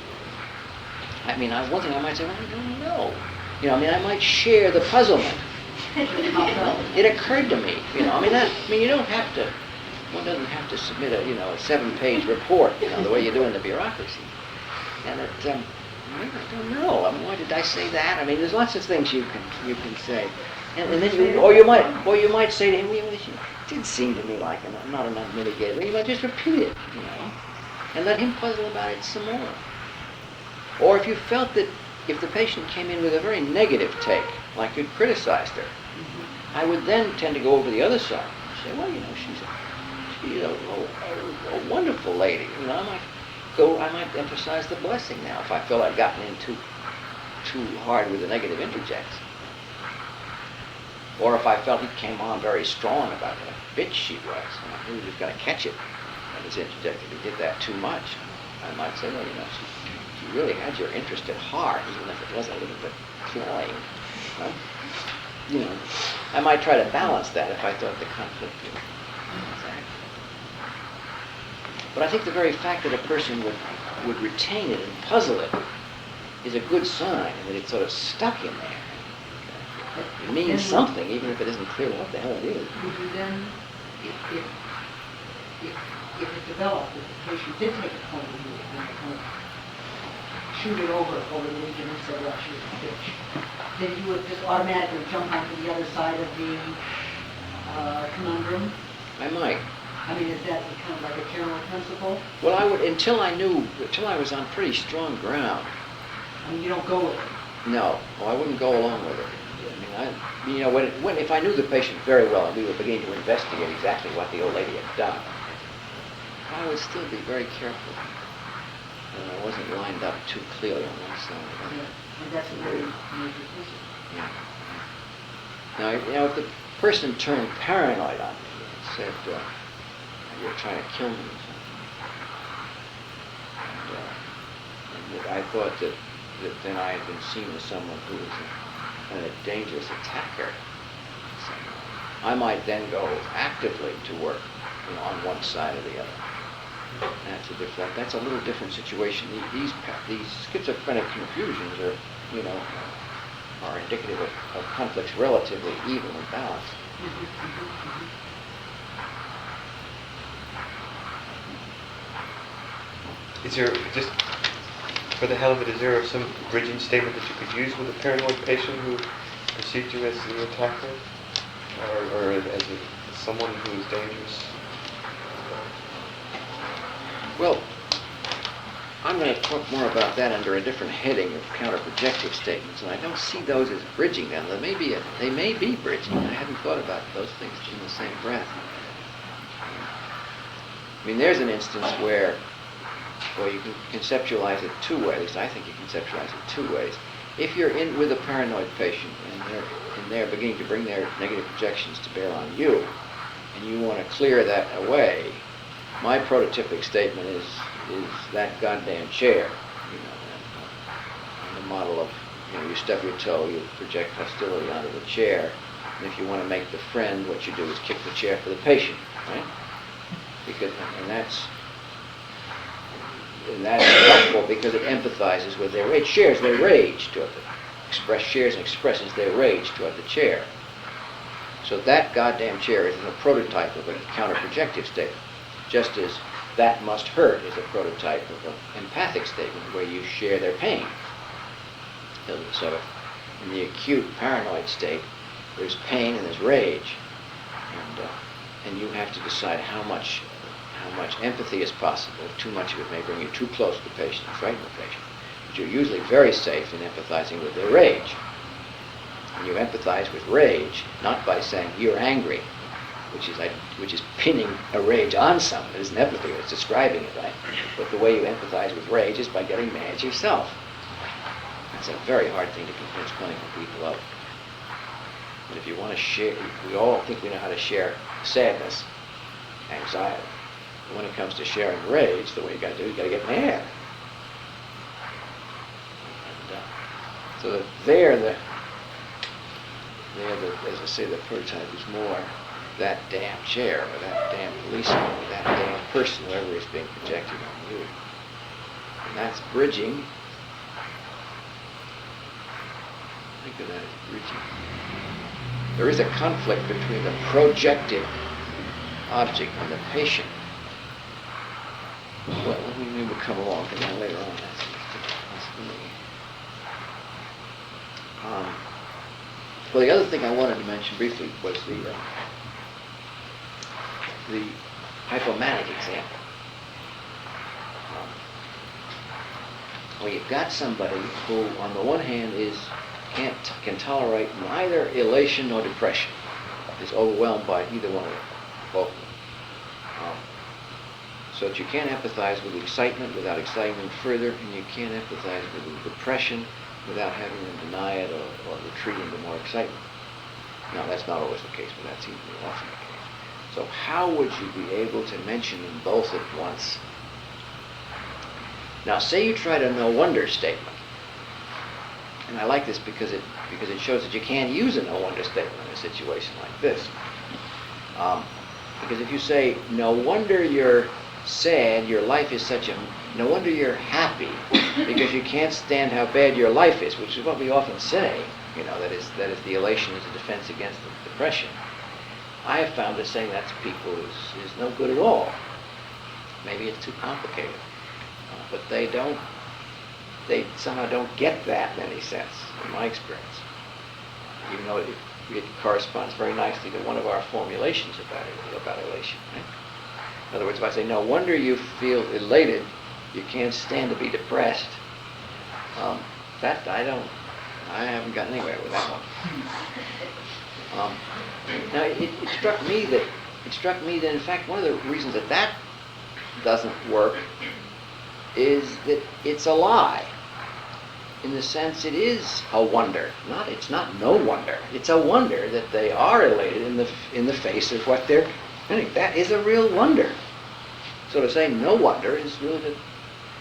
A: I mean, one thing I might say, well, I don't know. I might share the puzzlement. It occurred to me, you don't have to, one doesn't have to submit a 7-page report, the way you do in the bureaucracy. And I don't know. Why did I say that? There's lots of things you can say. And then you might say to him, it did seem to me like not an unmitigated. You might just repeat it, and let him puzzle about it some more. Or if you felt that if the patient came in with a very negative take, like you'd criticized her, I would then tend to go over to the other side and say, well, she's a wonderful lady. I might emphasize the blessing now if I felt I'd gotten in too hard with the negative interjects. Or if I felt he came on very strong about what a bitch she was, and I knew he was going to catch it when his interjected, he did that too much. I might say, well, she really had your interest at heart, even if it was a little bit cloying. I might try to balance that if I thought the conflict was accurate. But I think the very fact that a person would retain it and puzzle it is a good sign, and that it's sort of stuck in there. It means something, even if it isn't clear what the hell it is.
F: Would you then, if it developed, if the patient did take a point of view and kind of shoot it over the region and say, well, she was a bitch, then you would just automatically jump onto the other side of the conundrum?
A: I might.
F: Is that kind of like a general principle?
A: Well, I would, until I was on pretty strong ground.
F: You don't go with it?
A: No, I wouldn't go along with it. If I knew the patient very well and we were beginning to investigate exactly what the old lady had done, I would still be very careful. And I wasn't lined up too clearly on one side or the other.
F: Yeah, and that's a very major principle.
A: Yeah. Now, if the person turned paranoid on me and said, you're trying to kill me or something, and I thought that then I had been seen as someone who was a dangerous attacker, I might then go actively to work on one side or the other. That's a little different situation. These schizophrenic confusions are indicative of conflicts relatively evenly balanced.
D: Is there, just for the hell of it, is there some bridging statement that you could use with a paranoid patient who perceived you as the attacker? Or as someone who is dangerous?
A: Well, I'm going to talk more about that under a different heading of counterprojective statements, and I don't see those as bridging them. They may be bridging. I hadn't thought about those things in the same breath. There's an instance where you can conceptualize it two ways. At least I think you conceptualize it two ways. If you're in with a paranoid patient and they're beginning to bring their negative projections to bear on you, and you want to clear that away, my prototypic statement is that goddamn chair. The model of you stub your toe, you project hostility onto the chair, and if you want to make the friend, what you do is kick the chair for the patient, right? And that's helpful because it empathizes with their rage, shares their rage toward shares and expresses their rage toward the chair. So that goddamn chair is a prototype of a counterprojective statement, just as that must hurt is a prototype of an empathic statement where you share their pain. So in the acute paranoid state, there's pain and there's rage, and you have to decide how much empathy is possible. Too much of it may bring you too close to the patient and frighten the patient. But you're usually very safe in empathizing with their rage. And you empathize with rage, not by saying you're angry, which is pinning a rage on someone. It isn't empathy, it's describing it, right? But the way you empathize with rage is by getting mad yourself. It's a very hard thing to convince clinical people of. But if you want to share, we all think we know how to share sadness, anxiety. But when it comes to sharing rage, the way you got to do it, you got to get mad. And, so that as I say, the prototype is more that damn chair, or that damn policeman, or that damn person, whoever is being projected on you. And that's bridging. Think of that as bridging. There is a conflict between the projected object and the patient. Well, we will come along to that later on. That's a possibility. Well, the other thing I wanted to mention briefly was the hypomanic example. Well, you've got somebody who, on the one hand, can tolerate neither elation nor depression, is overwhelmed by either one of them, both of them. So that you can't empathize with excitement without exciting them further, and you can't empathize with the depression without having them deny it or retreat into more excitement. Now, that's not always the case, but that seems to be often the case. So how would you be able to mention them both at once? Now, say you tried a no wonder statement. And I like this because it shows that you can't use a no wonder statement in a situation like this. Because if you say, no wonder you're sad, your life is such a... No wonder you're happy, because you can't stand how bad your life is, which is what we often say, that is the elation is a defense against the depression. I have found that saying that to people is no good at all. Maybe it's too complicated. But they somehow don't get that in any sense, in my experience. Even though it corresponds very nicely to one of our formulations about elation. Right? In other words, if I say, no wonder you feel elated, you can't stand to be depressed, I haven't gotten anywhere with that one. Now, it struck me that in fact one of the reasons that doesn't work is that it's a lie. In the sense it is a wonder. It's not no wonder. It's a wonder that they are elated in the face of what they're doing. That is a real wonder. So to say no wonder is really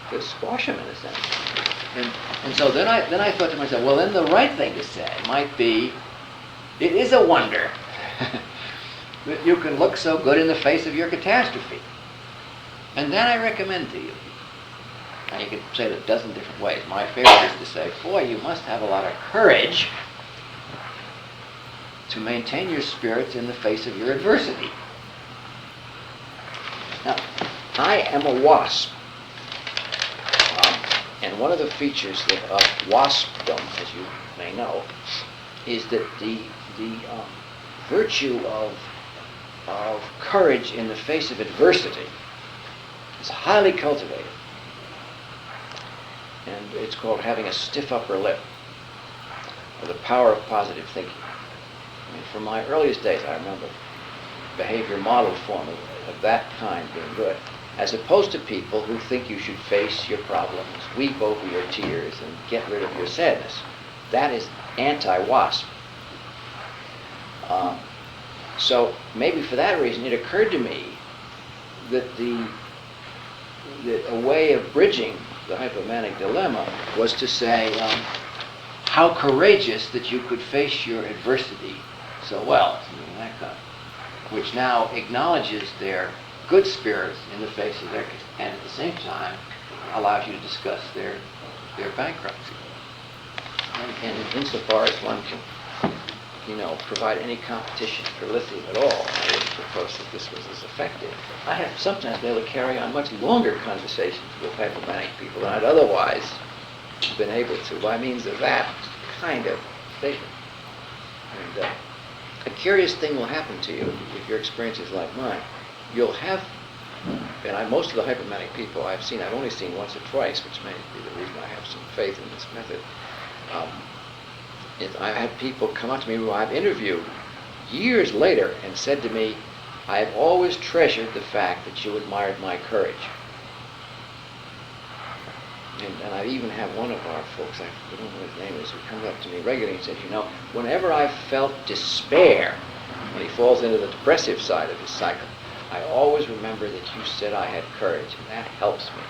A: to squash them in a sense. And so then I thought to myself, well, then the right thing to say might be, it is a wonder that you can look so good in the face of your catastrophe. And then I recommend to you. Now you could say it a dozen different ways. My favorite is to say, boy, you must have a lot of courage to maintain your spirits in the face of your adversity. Now, I am a wasp. And one of the features of waspdom, as you may know, is that the virtue of courage in the face of adversity is highly cultivated. And it's called having a stiff upper lip, or the power of positive thinking. I mean, from my earliest days, I remember behavior model form of that kind being good, as opposed to people who think you should face your problems, weep over your tears, and get rid of your sadness. That is anti-wasp. So maybe for that reason, it occurred to me that a way of bridging the hypomanic dilemma was to say, how courageous that you could face your adversity so well, that kind, which now acknowledges their good spirits in the face of their, and at the same time allows you to discuss their bankruptcy. And insofar as one can, provide any competition for lithium at all, I would propose that this was as effective. I have sometimes been able to carry on much longer conversations with hypomanic people than I'd otherwise been able to by means of that kind of statement. And a curious thing will happen to you if your experience is like mine. You'll have, and most of the hypomanic people I've only seen once or twice, which may be the reason I have some faith in this method. I've had people come up to me who I've interviewed years later and said to me, I've always treasured the fact that you admired my courage. And I even have one of our folks, I don't know what his name is, who comes up to me regularly and says, whenever I've felt despair, when he falls into the depressive side of his cycle, I always remember that you said I had courage, and that helps me.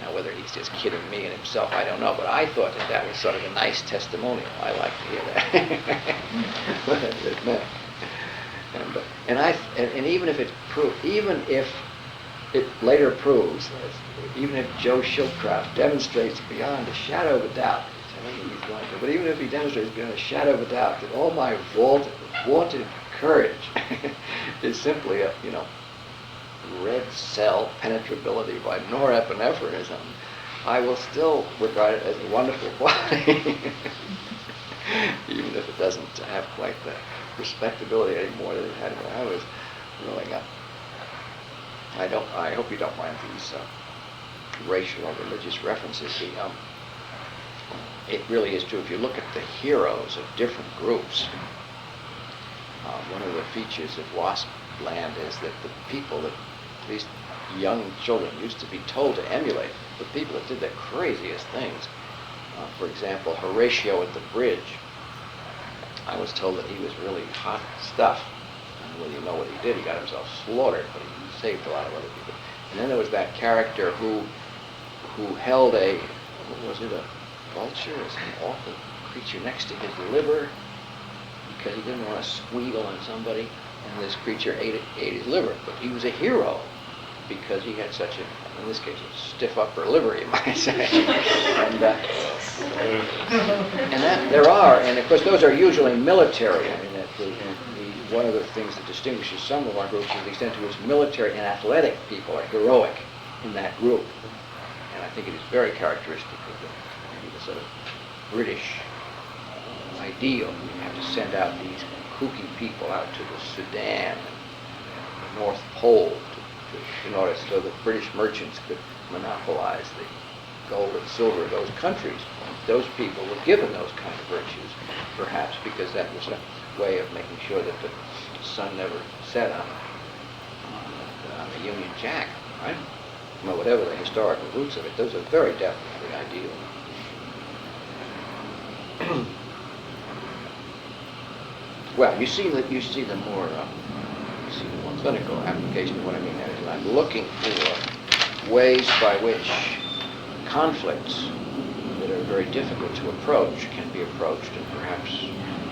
A: Now, whether he's just kidding me and himself, I don't know, but I thought that was sort of a nice testimonial. I like to hear that. Whatever it meant. And even if it later proves, even if Joe Schildkraut demonstrates beyond a shadow of a doubt, I don't think he's going to, but even if he demonstrates beyond a shadow of a doubt that all my vaunted courage is simply a, red cell penetrability by norepinephrine, I will still regard it as a wonderful quality, even if it doesn't have quite the respectability anymore that it had when I was growing up. I hope you don't mind these racial or religious references. It really is true. If you look at the heroes of different groups, one of the features of WASP land is that the people that at least young children used to be told to emulate, the people that did the craziest things. For example, Horatio at the bridge. I was told that he was really hot stuff. Well, you know what he did. He got himself slaughtered, but he saved a lot of other people. And then there was that character who held a vulture or some awful creature next to his liver because he didn't want to squeal on somebody, and this creature ate his liver. But he was a hero because he had such in this case, a stiff upper liver, you might say. And that and of course those are usually military. I mean, one of the things that distinguishes some of our groups is the extent to which military and athletic people are heroic in that group. And I think it is very characteristic of the sort of British ideal. You have to send out these kooky people out to the Sudan and the North Pole in order so that British merchants could monopolize the gold and silver of those countries. Those people were given those kind of virtues, perhaps because that was a way of making sure that the sun never set on the Union Jack, right? Well, whatever the historical roots of it, those are very definitely ideal. Well, you see the more clinical application of what I mean there is I'm looking for ways by which conflicts that are very difficult to approach can be approached and perhaps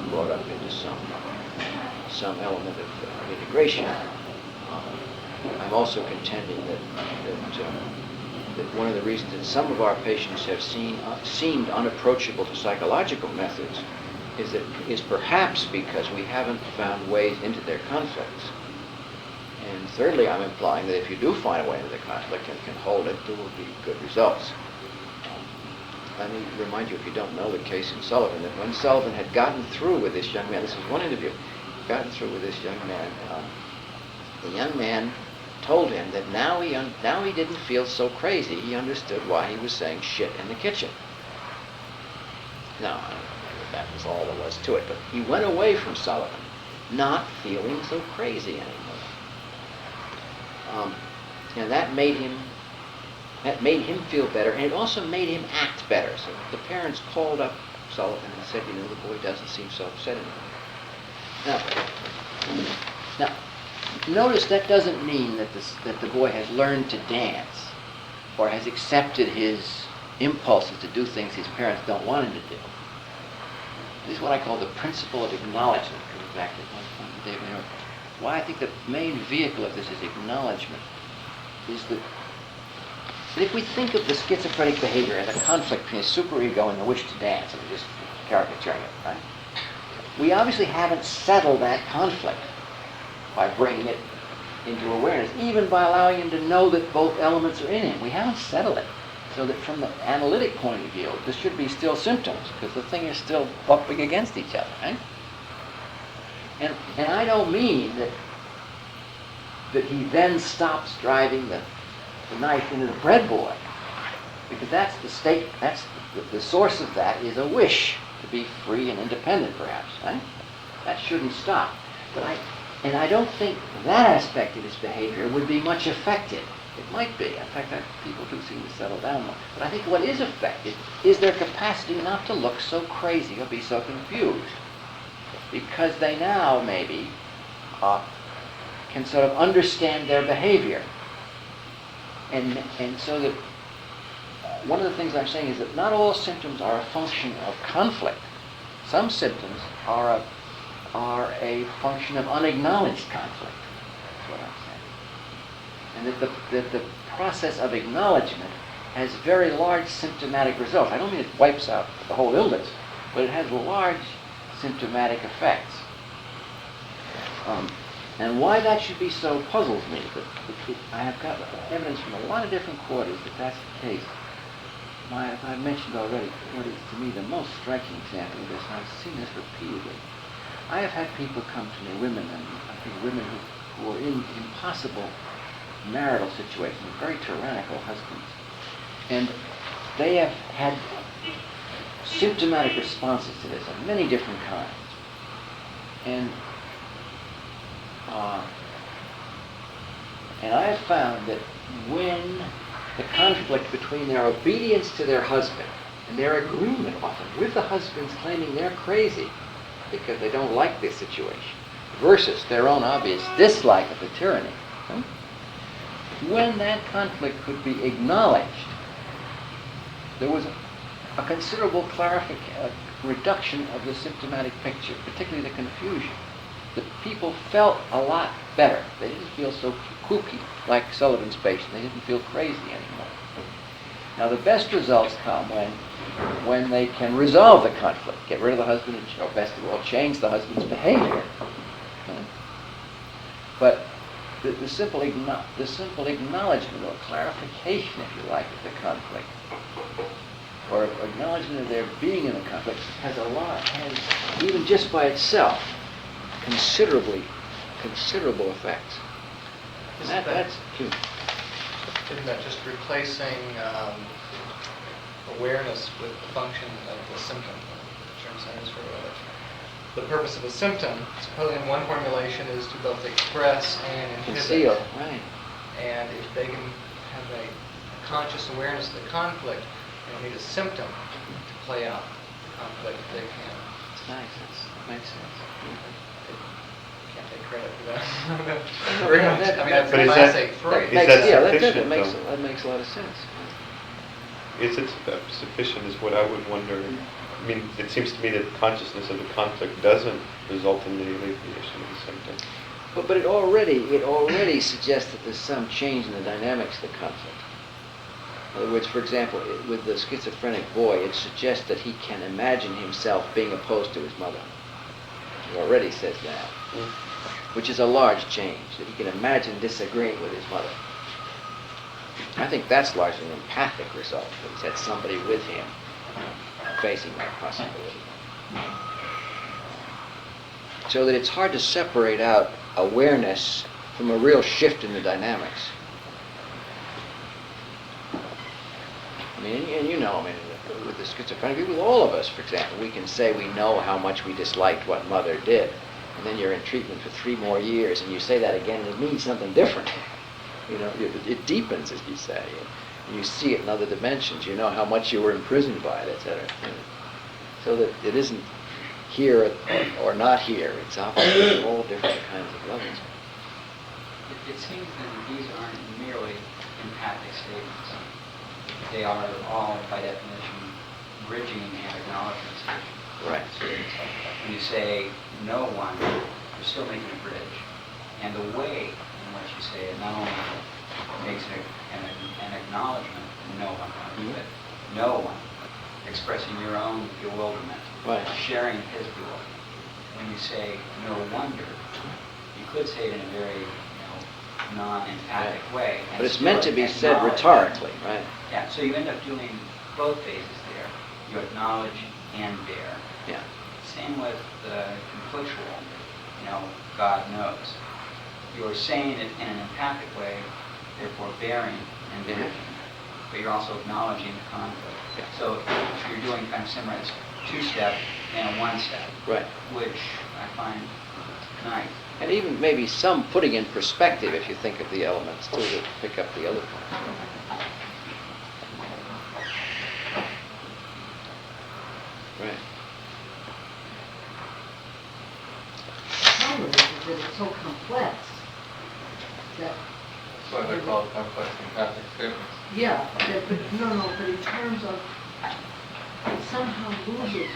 A: brought up into some element of integration. I'm also contending that one of the reasons that some of our patients have seemed unapproachable to psychological methods is perhaps because we haven't found ways into their conflicts. And thirdly, I'm implying that if you do find a way into the conflict and can hold it, there will be good results. Let me remind you, if you don't know the case in Sullivan, that when Sullivan had gotten through with this young man, this was one interview, gotten through with this young man, the young man told him that now he didn't feel so crazy. He understood why he was saying shit in the kitchen. Now, I don't know if that was all there was to it, but he went away from Sullivan not feeling so crazy anymore. And that made him feel better, and it also made him act better. So the parents called up Sullivan and said, the boy doesn't seem so upset anymore. Now, notice that doesn't mean that the boy has learned to dance or has accepted his impulses to do things his parents don't want him to do. This is what I call the principle of acknowledgement, coming back to one point with David Miller. Why I think the main vehicle of this is acknowledgement is that if we think of the schizophrenic behavior as a conflict between a superego and the wish to dance, I'm just caricaturing it, right? We obviously haven't settled that conflict by bringing it into awareness, even by allowing him to know that both elements are in him. We haven't settled it. So that from the analytic point of view, this should be still symptoms, because the thing is still bumping against each other, right? And I don't mean that he then stops driving the knife into the bread boy, because that's the state, that's the source of that is a wish to be free and independent, perhaps, right? That shouldn't stop. But I don't think that aspect of his behavior would be much affected
G: It might be. In fact, people do seem to settle down more. But I think what is affected is their capacity not to look so crazy or be so confused. Because they now, maybe, can sort of understand their behavior. And so that one of the things I'm saying is that not all symptoms are a function of conflict. Some symptoms are a function of unacknowledged conflict. That's what I'm saying. And that the process of acknowledgement has very large symptomatic results. I don't mean it wipes out the whole illness, but it has large symptomatic effects. And why that should be so puzzles me. But I have got evidence from a lot of different quarters that that's the case. As I mentioned already, what is to me the most striking example of this, and I've seen this repeatedly. I have had people come to me, women, and I think women who are in impossible marital situations, very tyrannical husbands. And they have had symptomatic responses to this of many different kinds. And I have found that when the conflict between their obedience to their husband and their agreement often with the husband's claiming they're crazy because they don't like this situation versus their own obvious dislike of the tyranny, when that conflict could be acknowledged, there was a considerable reduction of the symptomatic picture, particularly the confusion. The people felt a lot better. They didn't feel so kooky like Sullivan's patient. They didn't feel crazy anymore. Now the best results come when they can resolve the conflict, get rid of the husband, or best of all, change the husband's behavior. But the simple acknowledgement or clarification, if you like, of the conflict, or acknowledgement of their being in the conflict, has even just by itself, considerable effects. That's true.
H: Isn't that just replacing awareness with the function of the symptom? The purpose of a symptom, supposedly in one formulation, is to both express and inhibit.
G: Conceal, right.
H: And if they can have a conscious awareness of the conflict, they don't need a symptom to play out the conflict. They can.
G: It's nice. That makes sense.
H: Can't take credit for that.
G: That-
H: I mean, that's
D: But is
H: class
D: that-
H: A3.
D: is that
G: that
D: sufficient,
G: makes a lot of sense.
D: Is it sufficient is what I would wonder. I mean, it seems to me that consciousness of the conflict doesn't result in the alleviation of the symptom.
G: But it already suggests that there's some change in the dynamics of the conflict. In other words, for example, with the schizophrenic boy, it suggests that he can imagine himself being opposed to his mother. It already says that, which is a large change, that he can imagine disagreeing with his mother. I think that's largely an empathic result, that he's had somebody with him facing that possibility. So that it's hard to separate out awareness from a real shift in the dynamics. I mean, and you know, with the schizophrenic, with all of us, for example, we can say we know how much we disliked what mother did, and then you're in treatment for 3 more years, and you say that again, and it means something different. You know, it deepens, as you say, and you see it in other dimensions. You know how much you were imprisoned by it, etc. So that it isn't here or not here. It's operating at all different kinds of levels.
I: It seems that these aren't merely empathic statements. They are all, by definition, bridging and acknowledgement statements.
G: Right.
I: When you say no one, you're still making a bridge. And the way in which you say it not only makes an acknowledgement, no one, but no one, expressing your own bewilderment,
G: Right.
I: sharing his bewilderment. When you say no wonder, you could say it in a very non-empathic way.
G: But it's meant to be said rhetorically, right?
I: Yeah, so you end up doing both phases there. You acknowledge and bear.
G: Yeah.
I: Same with the conflictual, God knows. You're saying it in an empathic way, therefore bearing and bearing. But you're also acknowledging the conflict.
G: Yeah.
I: So you're doing kind of similar as 2-step and a 1-step.
G: Right.
I: Which I find Nice.
G: And even maybe some putting in perspective if you think of the elements too, to pick up the other points. Right.
F: The problem is that it's so complex that,
C: That's why they're called complex empathic statements.
F: yeah, but in terms of, it somehow loses,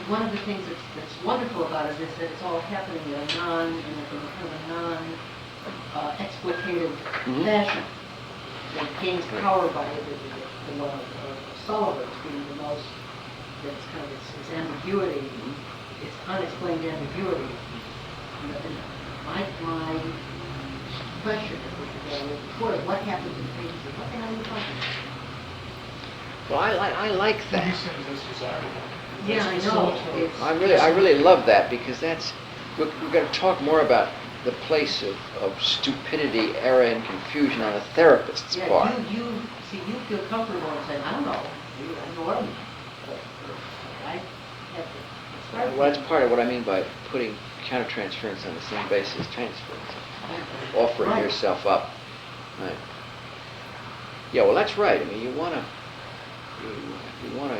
F: one of the things that's wonderful about it is that it's all happening in a kind of a non-explicative fashion. That gains power by it, the one of Sullivan's being the most, that's kind of its ambiguity, its unexplained ambiguity. And my question before is what happens in pages of what the hell are you talking about?
G: Well, I like
B: He
G: that.
B: seems as desirable.
F: Yeah, I
B: That's
F: know.
B: so much
F: It's-
G: I really love that because that's, we're going to talk more about the place of stupidity, error, and confusion on a therapist's part.
F: Yeah, you feel comfortable in saying, I don't know, I know what I mean. But I have to, it's hard.
G: Well, that's part of what I mean by putting countertransference on the same basis as transference. Offering
F: Right.
G: yourself up. Right. Yeah, well, that's right. I mean, you want to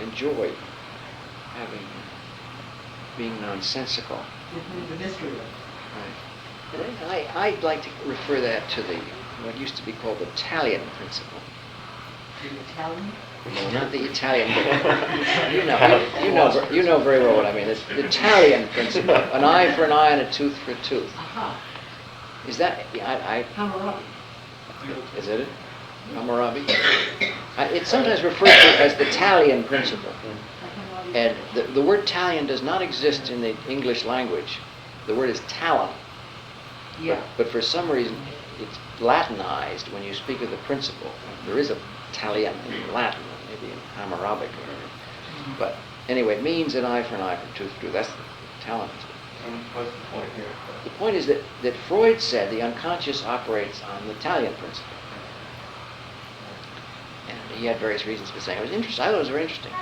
G: enjoy being nonsensical.
F: The mystery of it.
G: Right. And I'd like to refer that to what used to be called the Italian principle.
F: The Italian?
G: No, not the Italian, but you know very well what I mean. It's the Italian principle: an eye for an eye and a tooth for a tooth.
F: Aha,
G: Is that
F: Hammurabi.
G: Is it? Hammurabi? It's sometimes referred to as the Italian principle. And the word Italian does not exist in the English language. The word is talon.
F: Yeah.
G: But for some reason, it's Latinized when you speak of the principle. There is a Italian in Latin, maybe in Hammurabic. But anyway, it means an eye for an eye, for a tooth for a tooth. That's the talon.
C: What's the point here?
G: The point is that Freud said the unconscious operates on the Italian principle. And he had various reasons for saying it was interesting. I thought it was very interesting.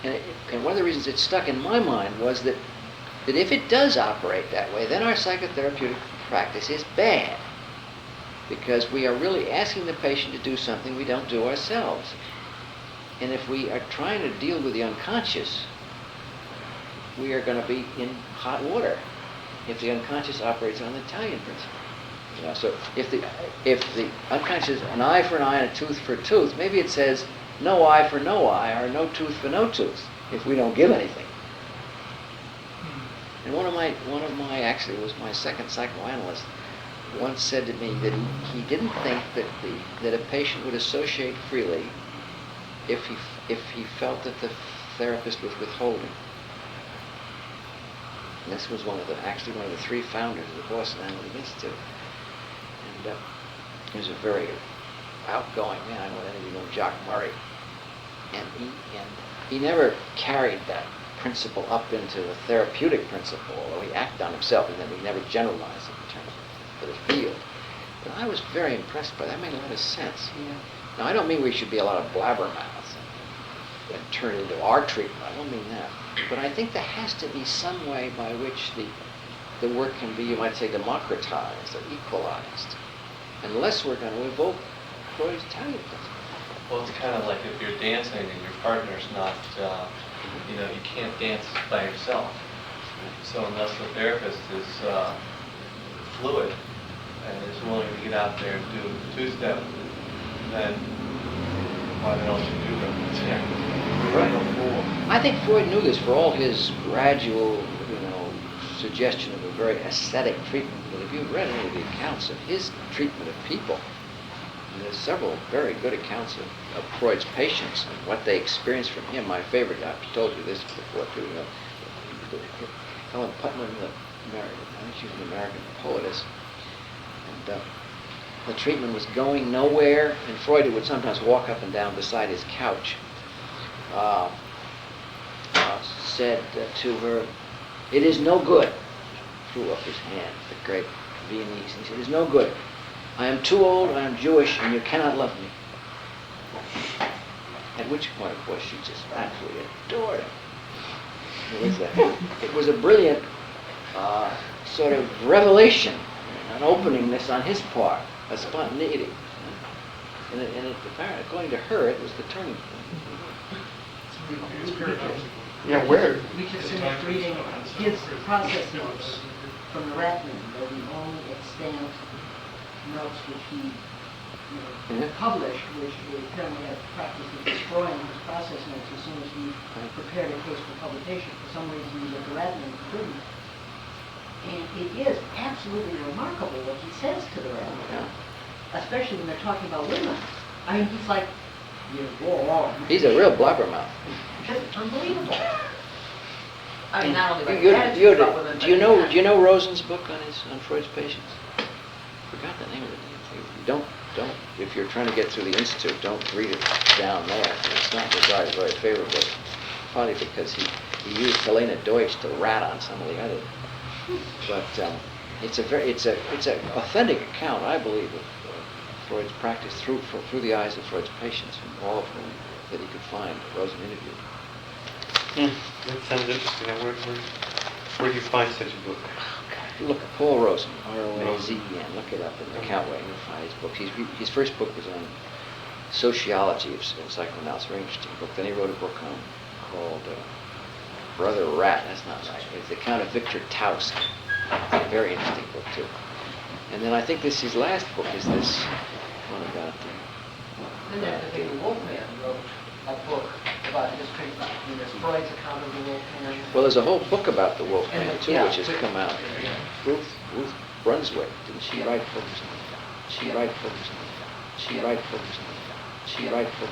G: And one of the reasons it stuck in my mind was that if it does operate that way, then our psychotherapeutic practice is bad. Because we are really asking the patient to do something we don't do ourselves. And if we are trying to deal with the unconscious, we are going to be in hot water if the unconscious operates on the Italian principle. You know, so if the unconscious is an eye for an eye and a tooth for a tooth, maybe it says no eye for no eye or no tooth for no tooth if we don't give anything. And one of my actually was my second psychoanalyst once said to me that he didn't think that a patient would associate freely if he felt that the therapist was withholding. And this was one of the three founders of the Boston Analytic Institute. And he was a very outgoing man. I don't know if any of you know Jock Murray. And he never carried that principle up into the therapeutic principle, although he acted on himself, and then he never generalized it in terms of the field. But I was very impressed by that. That made a lot of sense.
F: Yeah.
G: Now, I don't mean we should be a lot of blabbermouths and turn into our treatment. I don't mean that. But I think there has to be some way by which the work can be, you might say, democratized or equalized, unless we're going to evoke Freud's Italian principle.
C: Well, it's kind of like if you're dancing and your partner's not, you can't dance by yourself. So unless the therapist is fluid and is willing to get out there and do the two-step, then why don't you do them?
G: Right. I think Freud knew this for all his gradual, suggestion of a very ascetic treatment. But if you've read any of the accounts of his treatment of people, there's several very good accounts of Freud's patients and what they experienced from him. My favorite, I've told you this before too, Helen Putnam, I think she's an American poetess, and the treatment was going nowhere, and Freud would sometimes walk up and down beside his couch, said to her, "It is no good," threw up his hand, the great Viennese, he said, "It is no good. I am too old, I am Jewish, and you cannot love me." At which point, of course, she just absolutely adored him. It was a brilliant sort of revelation, an openingness on his part, a spontaneity. And apparently, according to her, it was the turning point.
B: It's paradoxical.
D: Yeah, where?
F: We just finished reading his process notes from the Ratman, they're the only extant notes which he published, which he apparently had practice of destroying his process notes as soon as he prepared a case for publication. For some reason, the Ratman couldn't. And it is absolutely remarkable what he says to the Ratman, especially when they're talking about women. I mean, he's like,
G: He's a real blabbermouth.
F: just unbelievable.
E: I mean, not only like
G: You-
E: that,
G: you-
E: but women,
G: do you
E: but
G: know Rosen's book on Freud's patients? Forgot the name of it. Don't if you're trying to get through the institute, don't read it down there. It's not regarded very favorably. Probably because he used Helena Deutsch to rat on some of the others. But it's an authentic account, I believe, of Freud's practice through the eyes of Freud's patients, and all of whom that he could find Rosen interviewed.
D: That sounds interesting. Now, where do you find such a book?
G: Look at Paul Rosen, R-O-A-Z-E-N. Look it up in the Countway and you'll find his books. His first book was on sociology of psychoanalysis, very interesting book. Then he wrote a book called Brother Rat. That's not right. It's the account of Victor Tausk. A very interesting book too. And then I think his last book is this one about
H: Then there's the big Wolfman wrote a book about his treatment. I mean, there's Freud's account of the Wolfman.
G: well, there's a whole book about the Wolfman
H: And
G: too,
H: yeah,
G: which has come out. Ruth Brunswick, didn't she write books? She write books. She write books. She write books.